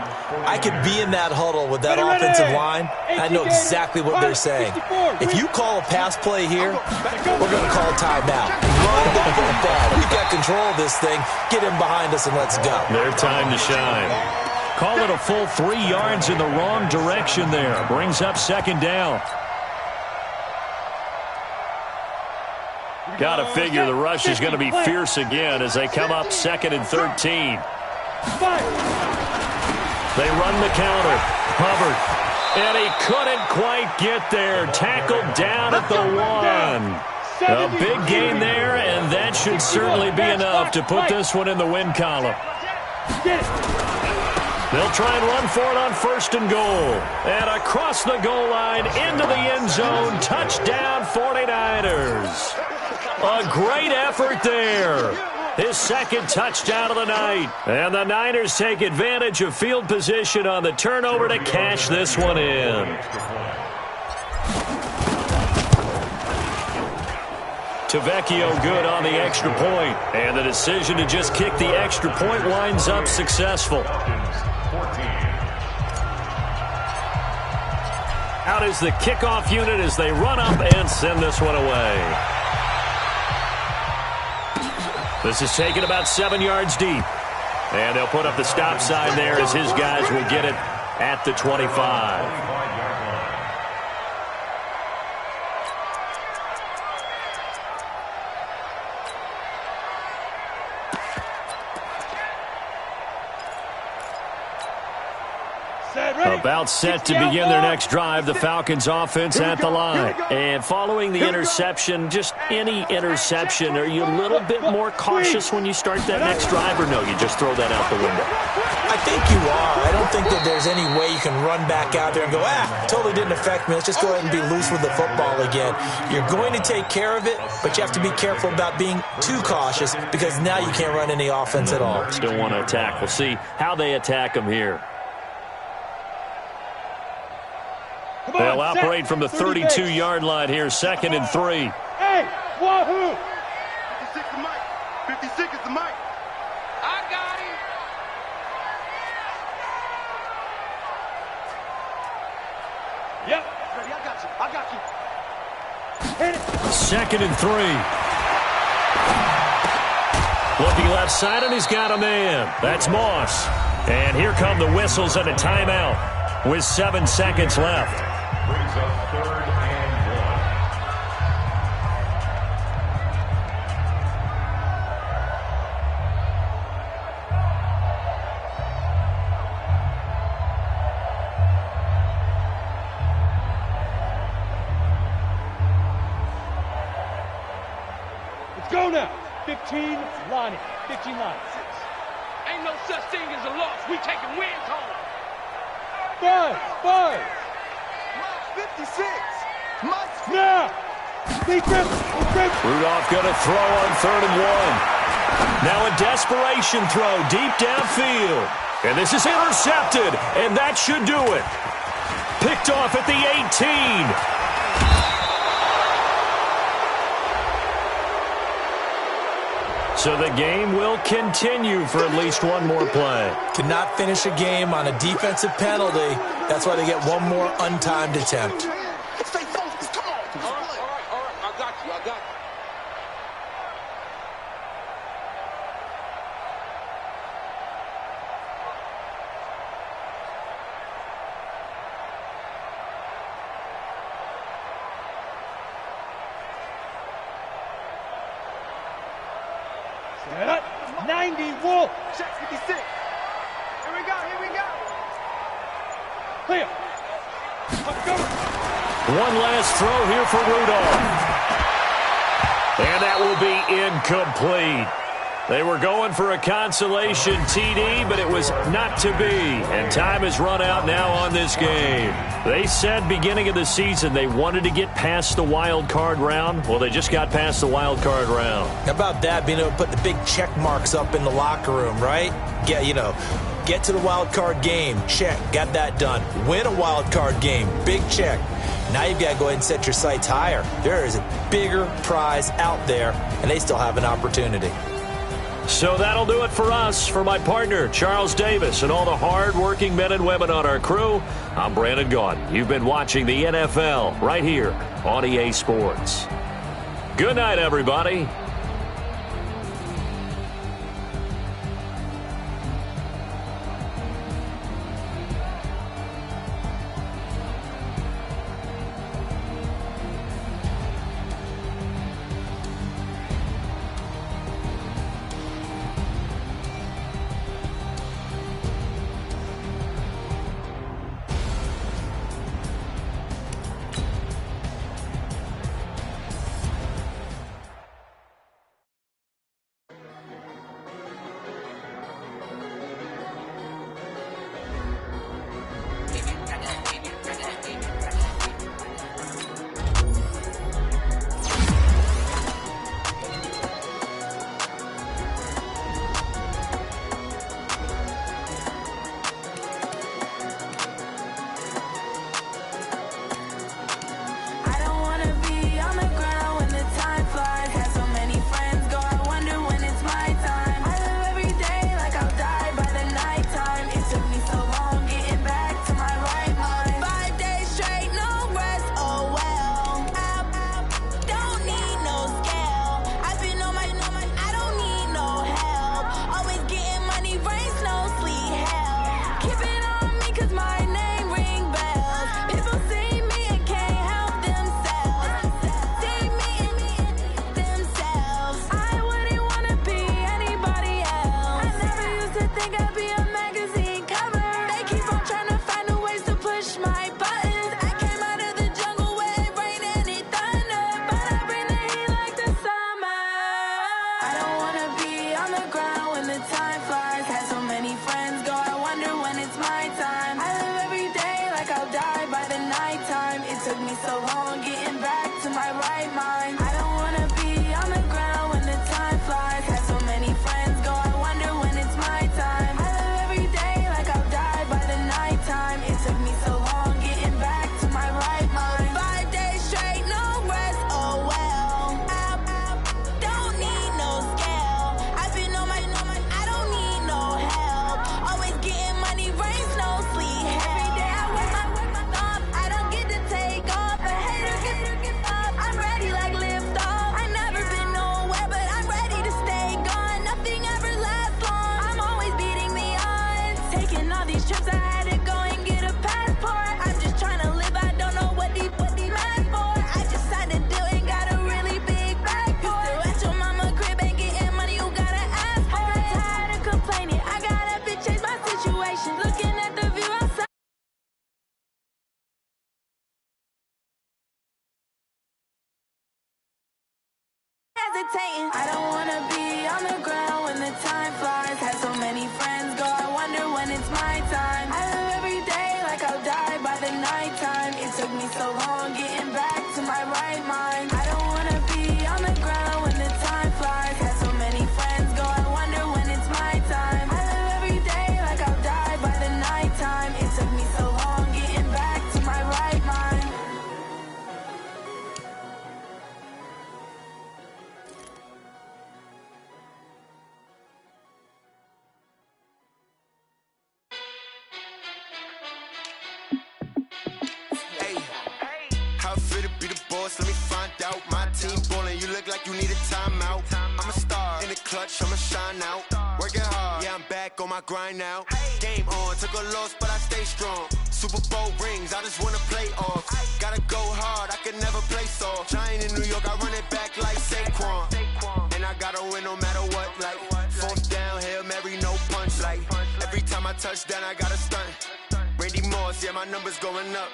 Speaker 6: I could be in that huddle with that offensive line. I know exactly what they're saying. If you call a pass play here, we're going to call a timeout. Run the football. We've got control of this thing. Get him behind us and let's go.
Speaker 3: Their time to shine. Call it a full 3 yards in the wrong direction there. Brings up second down. Got to figure the rush is going to be fierce again as they come up 2nd and 13. They run the counter. Hubbard. And he couldn't quite get there. Tackled down at the 1. A big gain there, and that should certainly be enough to put this one in the win column. They'll try and run for it on 1st and goal. And across the goal line, into the end zone. Touchdown, 49ers. A great effort there. His second touchdown of the night. And the Niners take advantage of field position on the turnover to cash this one in. Tavecchio good on the extra point. And the decision to just kick the extra point winds up successful. Out is the kickoff unit as they run up and send this one away. This is taken about 7 yards deep. And they'll put up the stop sign there as his guys will get it at the 25. About set to begin their next drive, the Falcons offense at the line. And following the interception, just any interception, are you a little bit more cautious when you start that next drive, or no, you just throw that out the window?
Speaker 6: I think you are. I don't think that there's any way you can run back out there and go, totally didn't affect me. Let's just go ahead and be loose with the football again. You're going to take care of it, but you have to be careful about being too cautious because now you can't run any offense at all.
Speaker 3: Still want to attack. We'll see how they attack them here. They'll operate from the 32-yard line here, 2nd and 3.
Speaker 8: Hey, wahoo!
Speaker 5: 56 is Mike. 56 is the Mike. I got him.
Speaker 8: Yep.
Speaker 5: Ready, I got you.
Speaker 8: Hit it.
Speaker 3: 2nd and 3. Looking left side, and he's got a man. That's Moss. And here come the whistles and a timeout with 7 seconds left.
Speaker 7: Brings up 3rd and
Speaker 8: 1. Let's go now. 15 lining. 15 line.
Speaker 5: Ain't no such thing as a loss. We taking wins home.
Speaker 8: 5.
Speaker 5: 56.
Speaker 8: Now!
Speaker 3: Rudolph going to throw on 3rd and 1. Now a desperation throw deep downfield. And this is intercepted, and that should do it. Picked off at the 18. So the game will continue for at least one more play.
Speaker 6: Cannot finish a game on a defensive penalty. That's why they get one more untimed attempt.
Speaker 5: Stay focused. Come on. All right. I got you.
Speaker 8: Set up. 90, Wolf.
Speaker 5: Check 56. Here we go.
Speaker 8: Clear.
Speaker 3: One last throw here for Rudolph. And that will be incomplete. They were going for a consolation TD, but it was not to be. And time has run out now on this game. They said beginning of the season they wanted to get past the wild card round. Well, they just got past the wild card round.
Speaker 6: How about that, being able to put the big check marks up in the locker room, right? Get to the wild card game. Check. Got that done. Win a wild card game. Big check. Now you've got to go ahead and set your sights higher. There is a bigger prize out there, and they still have an opportunity.
Speaker 3: So that'll do it for us. For my partner, Charles Davis, and all the hard-working men and women on our crew, I'm Brandon Gaudin. You've been watching the NFL right here on EA Sports. Good night, everybody.
Speaker 9: I don't wanna be on the ground when the time flies. Had so many friends go, I wonder when it's my time. I live every day like I'll die by the nighttime. It took me so long getting back to
Speaker 2: boss, let me find out. My team ballin', you look like you need a timeout. I'm a star in the clutch, I'ma shine out. Working hard, yeah, I'm back on my grind now. Game on, took a loss, but I stay strong. Super Bowl rings, I just wanna play off. Gotta go hard, I can never play soft. Giant in New York, I run it back like Saquon. And I gotta win no matter what, like fourth down, Hail Mary, no punch. Like every time I touch down, I gotta stunt. Randy Moss, yeah, my numbers going up.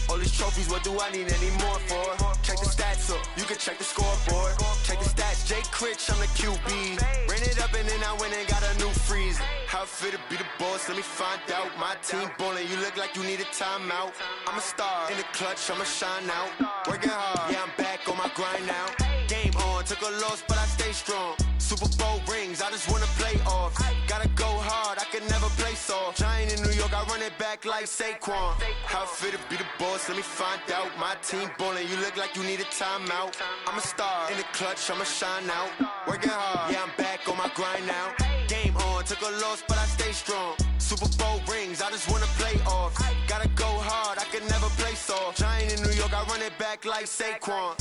Speaker 2: All these trophies, what do I need any more for? Check the stats up, you can check the scoreboard. Check the stats, Jay Critch, I'm the QB. Ran it up and then I went and got a new freeze. How it feel to be the boss, let me find out. My team ballin', you look like you need a timeout. I'm a star in the clutch, I'ma shine out. Working hard, yeah, I'm back on my grind now. Game on, took a loss, but I stay strong. Super Bowl rings, I just wanna play off. Gotta go hard, I can never play soft. Giant in New York, I run it back like Saquon. How it feel to be the boss, let me find out. My team ballin', you look like you need a timeout. I'm a star in the clutch, I'ma shine out. Working hard, yeah, I'm back on my grind now. Game on, took a loss, but I stay strong. Super Bowl rings, I just wanna play off. Gotta go hard, I can never play soft. Giant in New York, I run it back like Saquon.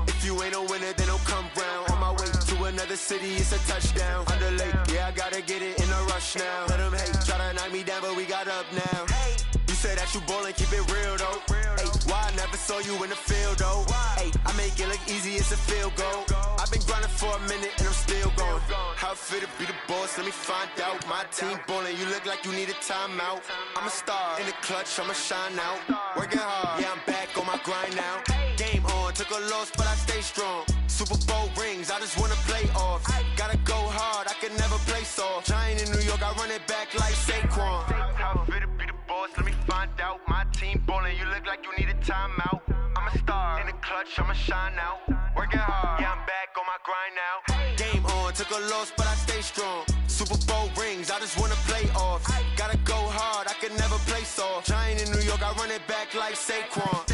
Speaker 2: If you ain't a winner, then don't come round. On my way to another city, it's a touchdown. Underlay, yeah, I gotta get it in a rush now. Let them hate, try to knock me down, but we got up now. You say that you ballin', keep it real though. Hey, why I never saw you in the field though? Hey, I make it look easy, it's a field goal. I've been grinding for a minute and I'm still going. How it feel to be the boss, let me find out. My team ballin', you look like you need a timeout. I'm a star in the clutch, I'ma shine out. Working hard, yeah, I'm back on my grind now. Game on, took a loss, but I stay strong. Super Bowl rings, I just wanna play off. Gotta go hard, I can never play soft. Giant in New York, I run it back like Saquon. How it feel to be the boss, let me find out. My team ballin', you look like you need a timeout. I'm a star in the clutch, I'ma shine out. Working hard, yeah, I'm back on my grind now. Game on, took a loss, but I stay strong. Super Bowl rings, I just wanna play off. Gotta go hard, I can never play soft. Giant in New York, I run it back like Saquon.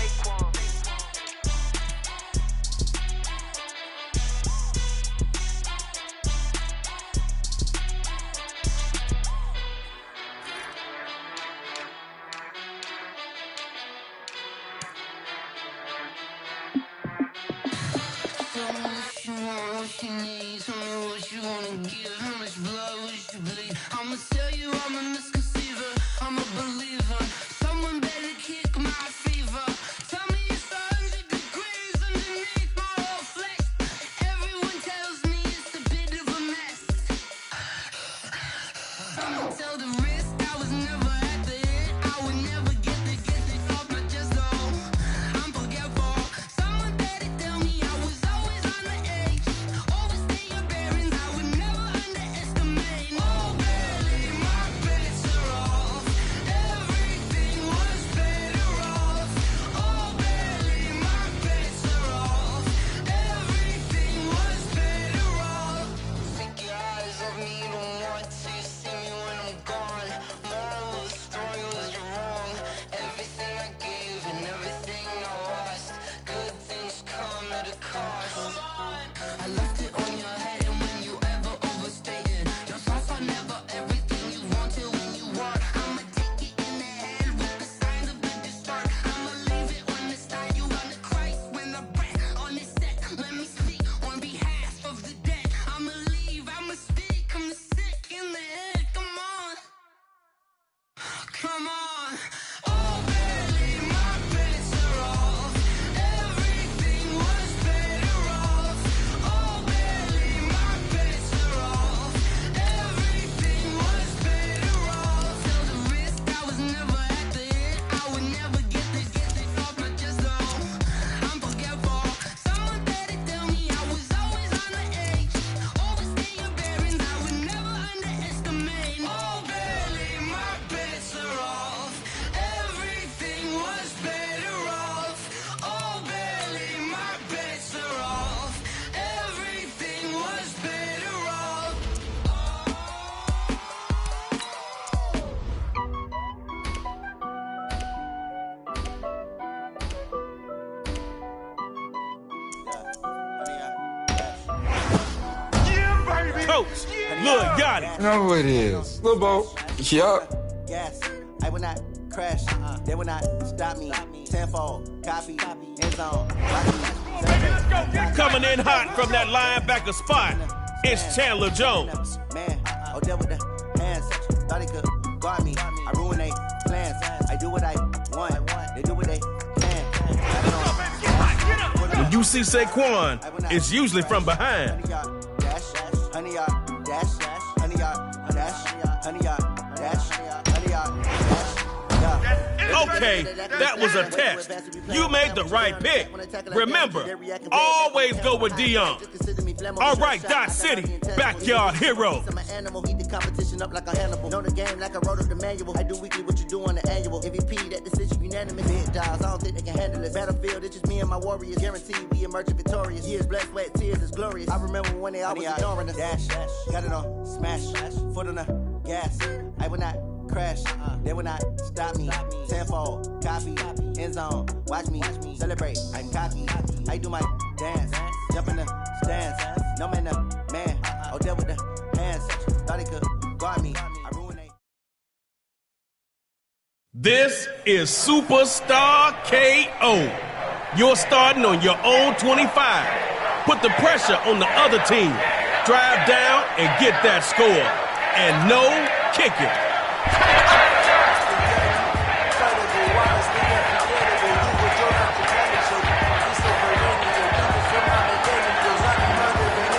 Speaker 9: What you need, tell me what you wanna give. How much blood would you bleed? I'ma tell you I'm a misconceiver, I'm a believer. Someone better kick my fever. Tell me it's 100 degrees underneath my whole flesh. Everyone tells me it's a bit of a mess. I'ma tell the risk I was never at the end. I would never get this off my chest though. I'm forgetful. Someone better tell me I was always on the edge. Overstay your bearings, I would never underestimate. Oh, barely, my bets are off. Everything was better off. Oh, barely, my bets are off. Everything was better off. Take your eyes off me, don't want to see me when I'm gone. Moral of the story was you're wrong. Everything I gave and everything I lost. Good things come at a cost. I left it on your head, and when you ever overstated your thoughts are never everything you wanted when you want. I'ma take it in the head with the signs of a distort. I'ma leave it on the side. You run the Christ when the breath on this set. Let me speak on behalf of the dead. I'ma leave, I'ma speak. I'm the sick in the head. Come on, come on. Oh, barely, my bets are off. Everything was better off. Oh, barely, my bets are off. Everything was better off. Tell the risk I was never at the end. I would never get this off my chest though. I'm forgetful. Someone better tell me I was always on the edge. Overstay your bearings, I would never underestimate. Oh, barely, my bets are off. Everything was better off. Oh, barely, my bets are off. Everything was better off.
Speaker 10: Coach, Lil Yanni.
Speaker 11: You know who it is. Lil Bo. Yup.
Speaker 12: Yes, I will not
Speaker 1: crash, they will not stop me. Tenfold, copy, end zone.
Speaker 10: Coming in hot from that linebacker spot, it's Chandler Jones.
Speaker 1: Man, Odell with the hands, thought he could guard me. I ruin they plans. I do what I want, they do what they can.
Speaker 10: When you see Saquon, it's usually from behind.
Speaker 1: 100 yard dash, 100 yard dash, 100 yard dash, 100 yard dash, 100 yard dash.
Speaker 10: Okay, that was a test. You made the right pick. Remember, always go with Dion. All right, Dot City, backyard hero.
Speaker 1: I'm an animal, heat the competition up like a Hannibal. Know the game like I wrote up the manual. I do weekly what you do on the annual. MVP, that decision unanimous. Big dials, I don't think they can handle it. Battlefield, it's just me and my warriors. Guaranteed we emerging victorious. Years, blood, sweat, tears, is glorious. I remember when they always ignoring us. Dash, got it on, smash, foot on the gas. I will not crash, they will not stop me. Tenfold, copy, end zone. Watch me celebrate. I'm cocky, I do my dance. Jump in the stands, no man, man. Odell with the hands, thought he could guard me. I ruined it.
Speaker 10: This is Superstar KO. You're starting on your own 25. Put the pressure on the other team. Drive down and get that score. And no kicking.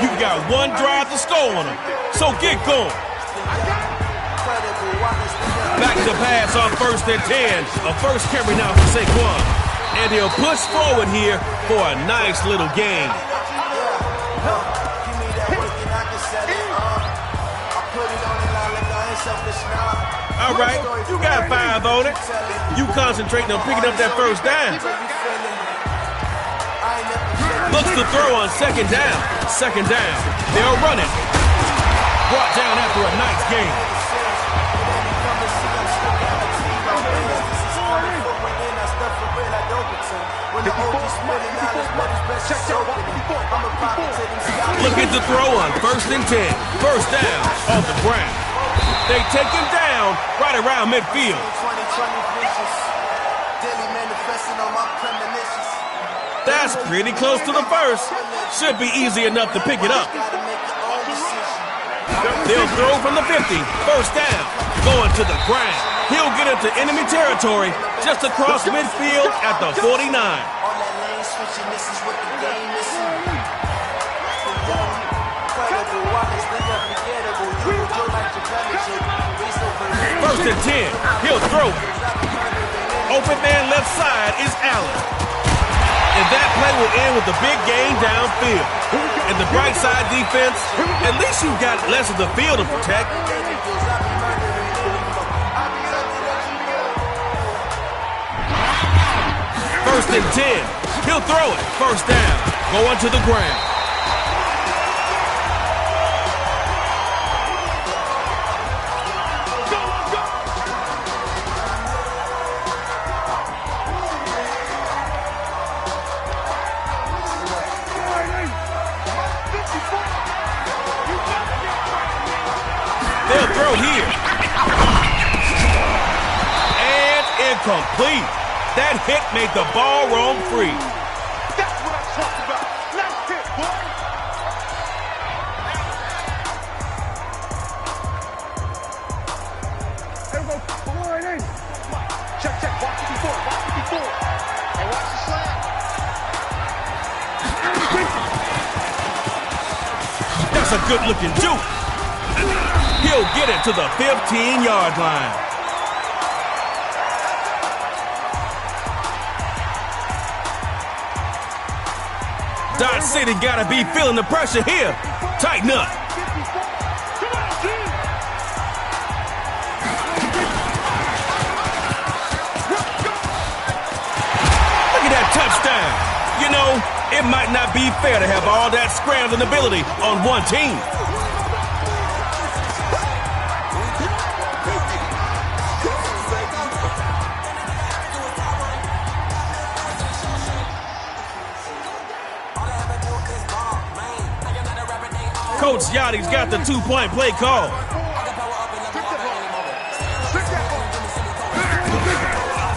Speaker 10: You got one drive to score on them, so get going. Back to pass on 1st and 10. A first carry now for Saquon. And he'll push forward here for a nice little gain. All right, you got 5 on it. You concentrating on picking up that first down. Looks to throw on 2nd down. 2nd down. They'll run it. Brought down after a nice game. Looking to throw on 1st and 10. First down off the ground. They take him down right around midfield. That's pretty close to the first. Should be easy enough to pick it up. They'll throw from the 50. First down. Going to the ground. He'll get into enemy territory just across midfield at the 49. First and 10. He'll throw it. Open man left side is Allen. And that play will end with a big gain downfield. And the bright side defense, at least you got less of the field to protect. First and 10. He'll throw it. First down. Going to the ground. They'll throw here. And incomplete. That hit made the ball roam free.
Speaker 5: That's what I'm talking about. Nice hit, boy. Everybody, come on right in. Check, check. Watch it before. Watch it before. And watch the slam.
Speaker 10: That's a good-looking juke. He'll get it to the 15-yard line. Dot City gotta be feeling the pressure here. Tighten up. Look at that touchdown. You know, it might not be fair to have all that scrambling ability on one team. Coach Yachty's got the 2-point play call.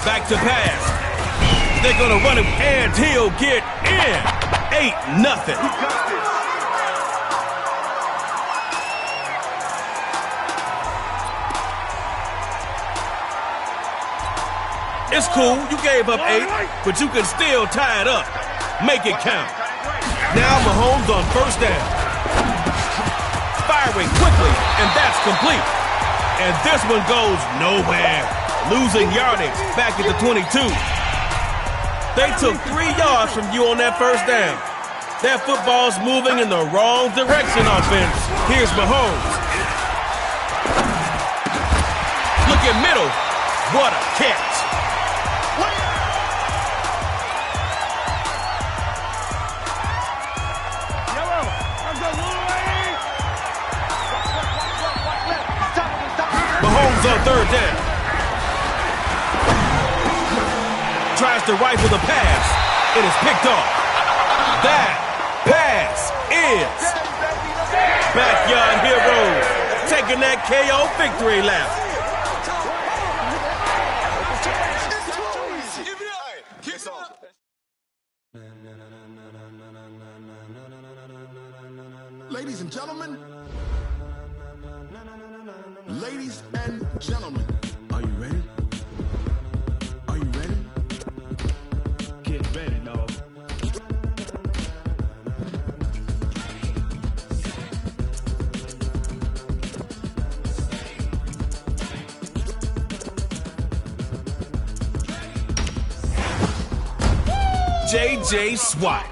Speaker 10: Back to pass. They're going to run him, and he'll get in. 8-0. It's cool. You gave up 8, but you can still tie it up. Make it count. Now Mahomes on first down. Firing quickly, and that's complete. And this one goes nowhere. Losing yardage back at the 22. They took 3 yards from you on that first down. That football's moving in the wrong direction, offense. Here's Mahomes. Look at middle. What a catch. Mahomes on third down. Tries to rifle the pass. It is picked off. That pass is Backyard Heroes taking that KO victory lap.
Speaker 11: Ladies and gentlemen. Ladies and gentlemen. Are you ready? Are you ready? Get ready, dog.
Speaker 10: J.J. Swat.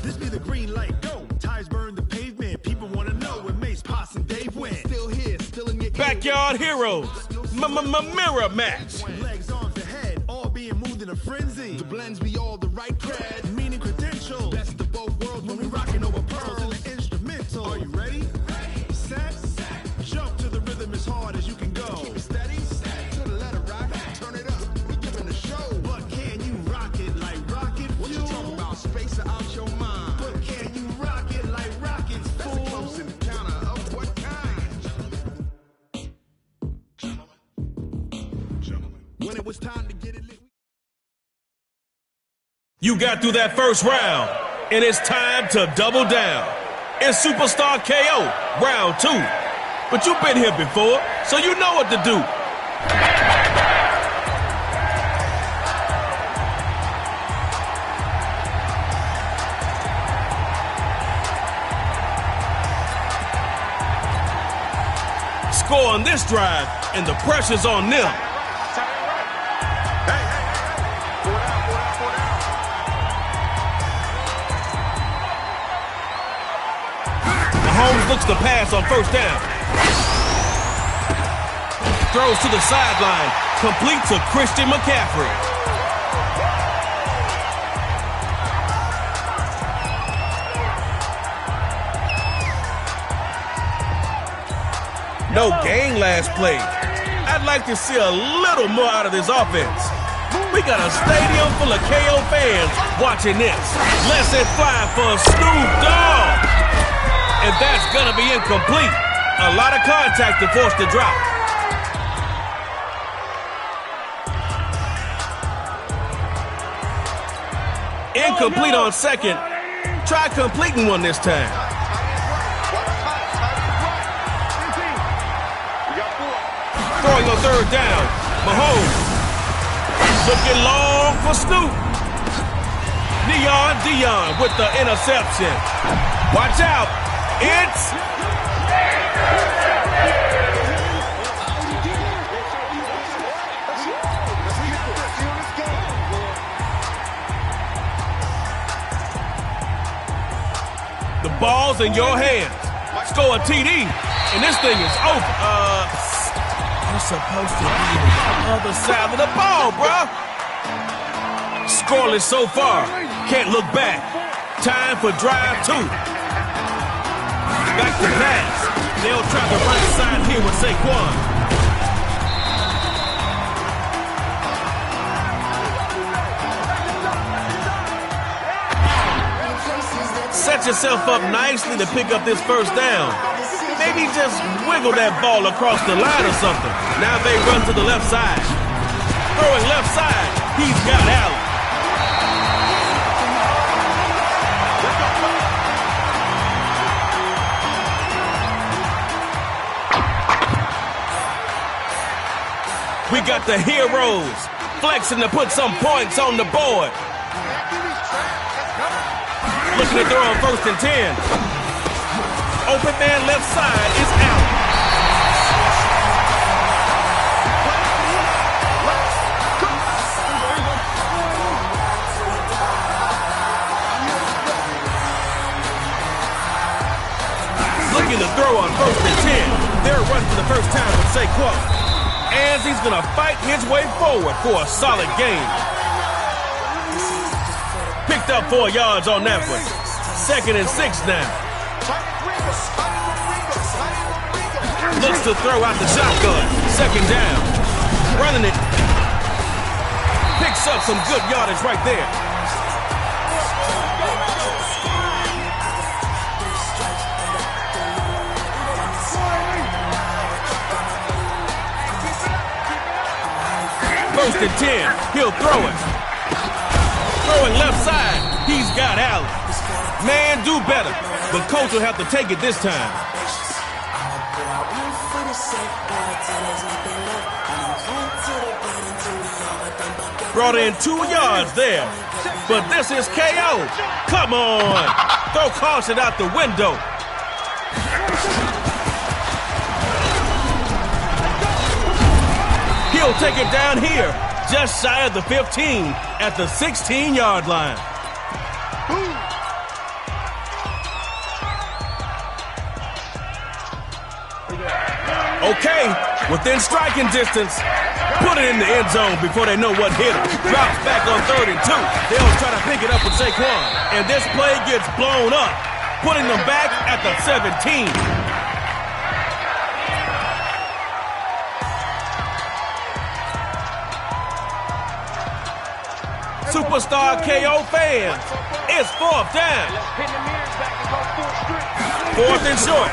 Speaker 11: This be the green light, go. Tires burn the pavement. People want to know where Mace, Poss, and Dave went. Still here, still in your
Speaker 10: Backyard Heroes. Mirror match.
Speaker 11: Legs, arms, the head, all being moved in a frenzy. The blends be all the right cred, meaning credentials. Best of both worlds when we rocking over pearls in the instrumental. Are you ready? Set. Jump to the rhythm as hard as you can go. Keep it steady. To the letter rock. Turn it up. We giving the show. But can you rock it like rocket fuel? What you talking about? Space out your mind. But can you rock it like rockets, fool? That's a close encounter of what kind? Gentlemen. When it was time to get it lit.
Speaker 10: You got through that first round, and it's time to double down. It's Superstar KO, round 2. But you've been here before, so you know what to do. Score on this drive, and the pressure's on them. Mahomes looks to pass on first down. Throws to the sideline, complete to Christian McCaffrey. No gain last play. I'd like to see a little more out of this offense. We got a stadium full of KO fans watching this. Let's it fly for Snoop Dogg. And that's gonna be incomplete. A lot of contact to force the drop. Incomplete on second. Try completing one this time. Throwing on third down. Mahomes. Looking long for Snoop. Dion with the interception. Watch out. It's the ball's in your hands. Score a TD, and this thing is over. You're supposed to be on the other side of the ball, bruh. Scoreless so far. Can't look back. Time for drive 2. Back to pass. They'll try the right side here with Saquon. Set yourself up nicely to pick up this first down. Maybe just wiggle that ball across the line or something. Now they run to the left side. Throwing left side. He's got Allen. We got the heroes flexing to put some points on the board. Looking to throw on 1st and 10. Open man left side is Allen. Looking to throw on 1st and 10. They're running for the first time with Saquon. And he's going to fight his way forward for a solid gain. Picked up 4 yards on that one. 2nd and 6 now. Looks to throw out the shotgun. 2nd down. Running it. Picks up some good yardage right there. First and 10, he'll throw it. Throwing left side, he's got Allen. Man, do better, but coach will have to take it this time. Brought in 2 yards there, but this is KO. Come on, throw caution out the window. He'll take it down here, just shy of the 15 at the 16-yard line. Okay, within striking distance. Put it in the end zone before they know what hit him. Drops back on 3rd and 2. They'll try to pick it up with Saquon. And this play gets blown up, putting them back at the 17. Superstar KO fans, it's 4th down. 4th and short.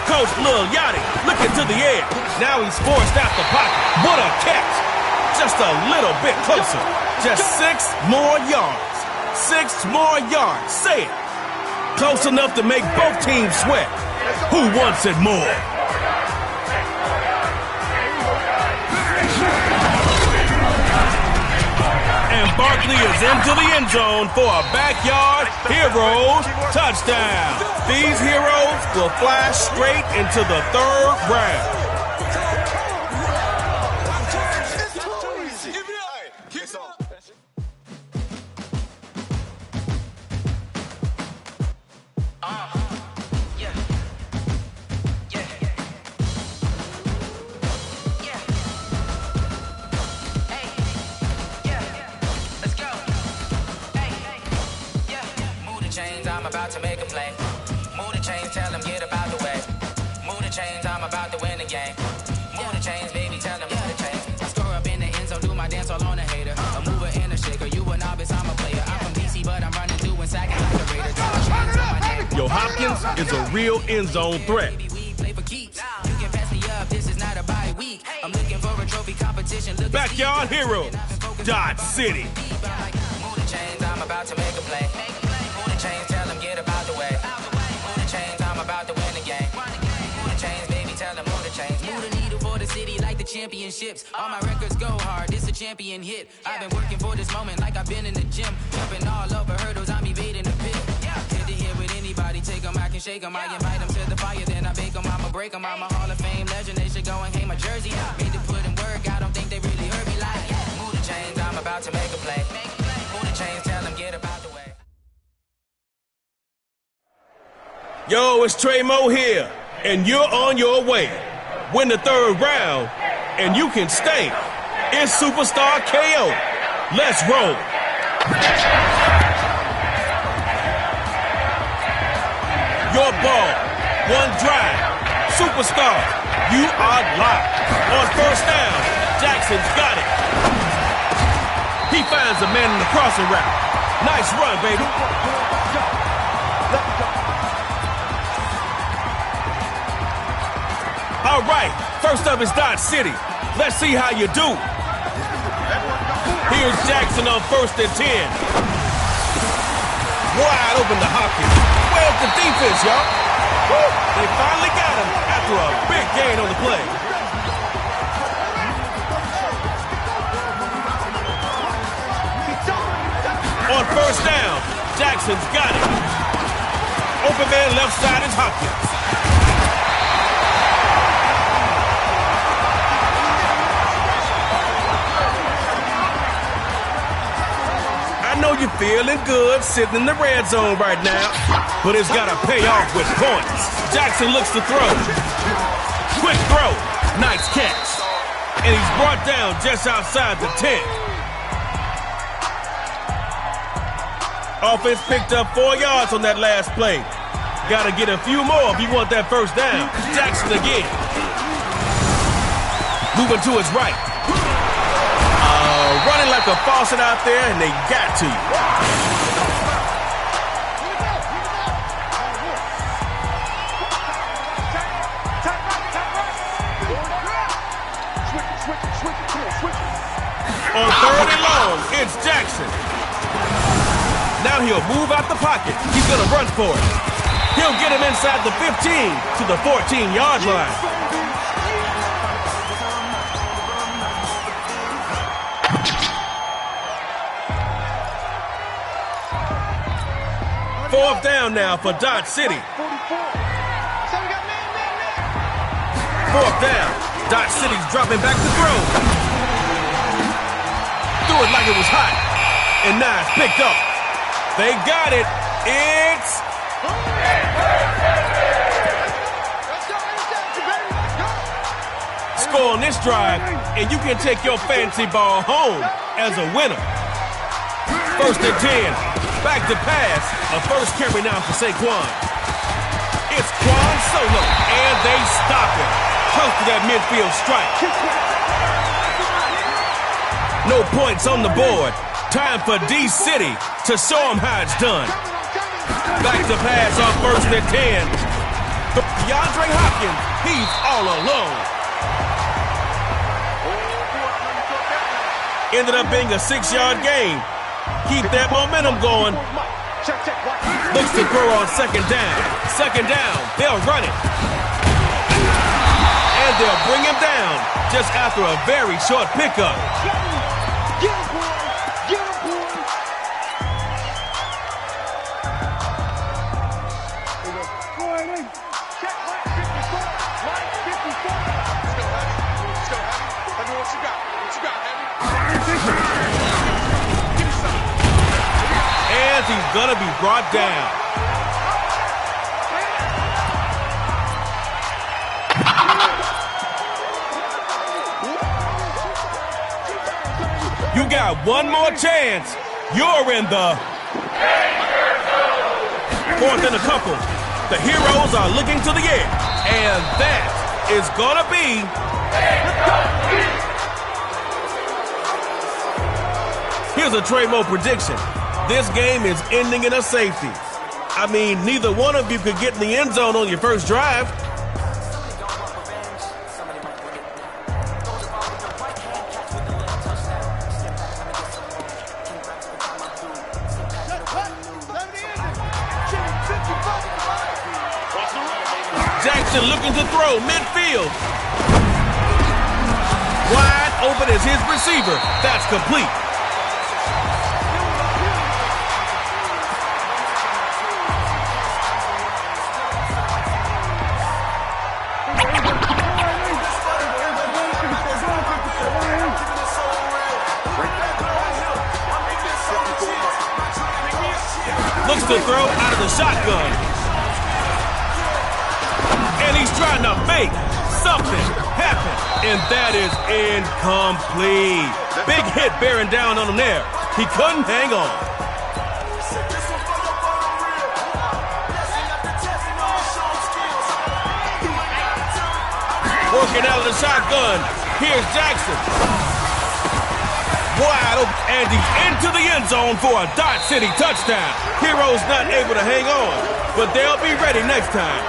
Speaker 10: Coach Lil Yachty looking to the air. Now he's forced out the pocket. What a catch. Just a little bit closer. Just 6 more yards. 6 more yards. Say it. Close enough to make both teams sweat. Who wants it more? And Barkley is into the end zone for a backyard heroes touchdown. These heroes will fly straight into the 3rd round.
Speaker 12: I'm about to make a play. Move the chains, tell them get about the way. Move the chains, I'm about to win the game. Move the chains, baby, tell them move the chains. I score up in the end zone, do my dance all on a hater. A mover and a shaker, you a novice, I'm a player. I'm from DC, but I'm running through and sacking like a raider.
Speaker 10: Yo, Hopkins is a real end zone threat.
Speaker 12: I'm looking for a trophy competition.
Speaker 10: Backyard heroes, Dodge City.
Speaker 12: Move the chains, I'm about to make a play. Move the chains, tell them get about the way. Move the chains, I'm about to win the game. Move the chains, baby, tell them move the chains. Move the needle for the city like the championships. All my records go hard, this a champion hit. I've been working for this moment like I've been in the gym. Jumping all over hurdles, I'm evading the pit. Head to head with anybody, take them, I can shake them. I invite them to the fire, then I bake them, I'ma break them. I'm a Hall of Fame legend, they should go and hang my jersey. Made to put in work, I don't think they really heard me like. Move the chains, I'm about to make a play. Move the chains, tell them get about the way.
Speaker 10: Yo, it's Trey Moe here, and you're on your way. Win the 3rd round, and you can stay. It's Superstar KO. Let's roll. Your ball, one drive. Superstar, you are live. On 1st down, Jackson's got it. He finds a man in the crossing route. Nice run, baby. All right, first up is Dodge City. Let's see how you do. Here's Jackson on 1st and 10. Wide open to Hopkins. Where's the defense, y'all? They finally got him after a big gain on the play. On 1st down, Jackson's got it. Open man left side is Hopkins. I know you're feeling good sitting in the red zone right now, but it's got to pay off with points. Jackson looks to throw. Quick throw. Nice catch. And he's brought down just outside the 10. Offense picked up 4 yards on that last play. Got to get a few more if you want that 1st down. Jackson again. Moving to his right. Running like a faucet out there, and they got to you. On 3rd and long, it's Jackson. Now he'll move out the pocket. He's going to run for it. He'll get him inside the 15 to the 14-yard line. Fourth down now for Dodge City. 4th down. Dodge City's dropping back to throw. Threw it like it was hot. And now it's picked up. They got it. It's... Score on this drive, and you can take your fantasy ball home as a winner. 1st and 10. Back to pass. A first carry now for Saquon. It's Quan Solo, and they stop him. Close to that midfield strike. No points on the board. Time for D-City to show them how it's done. Back to pass on 1st and 10. DeAndre Hopkins, he's all alone. Ended up being a 6-yard gain. Keep that momentum going. Looks to throw on 2nd down. 2nd down, they'll run it. And they'll bring him down just after a very short pickup.
Speaker 5: Get him, boy! Get him, boy! Go ahead, in. Check line 54. Line 54. Let's go, Heavy. Let me know what you got. What you got, Heavy? Give me something.
Speaker 10: And he's gonna be brought down. You got one more chance. You're in the 4th and a couple. The Heroes are looking to the air. And that is gonna be... Here's a trade mode prediction. This game is ending in a safety. I mean, neither one of you could get in the end zone on your first drive. Jackson looking to throw midfield. Wide open is his receiver. That's complete. Looks to throw out of the shotgun. And he's trying to fake. Something happened. And that is incomplete. Big hit bearing down on him there. He couldn't hang on. Working out of the shotgun. Here's Jackson. Wide open, and he's into the end zone for a Dodge City touchdown. Heroes not able to hang on, but they'll be ready next time.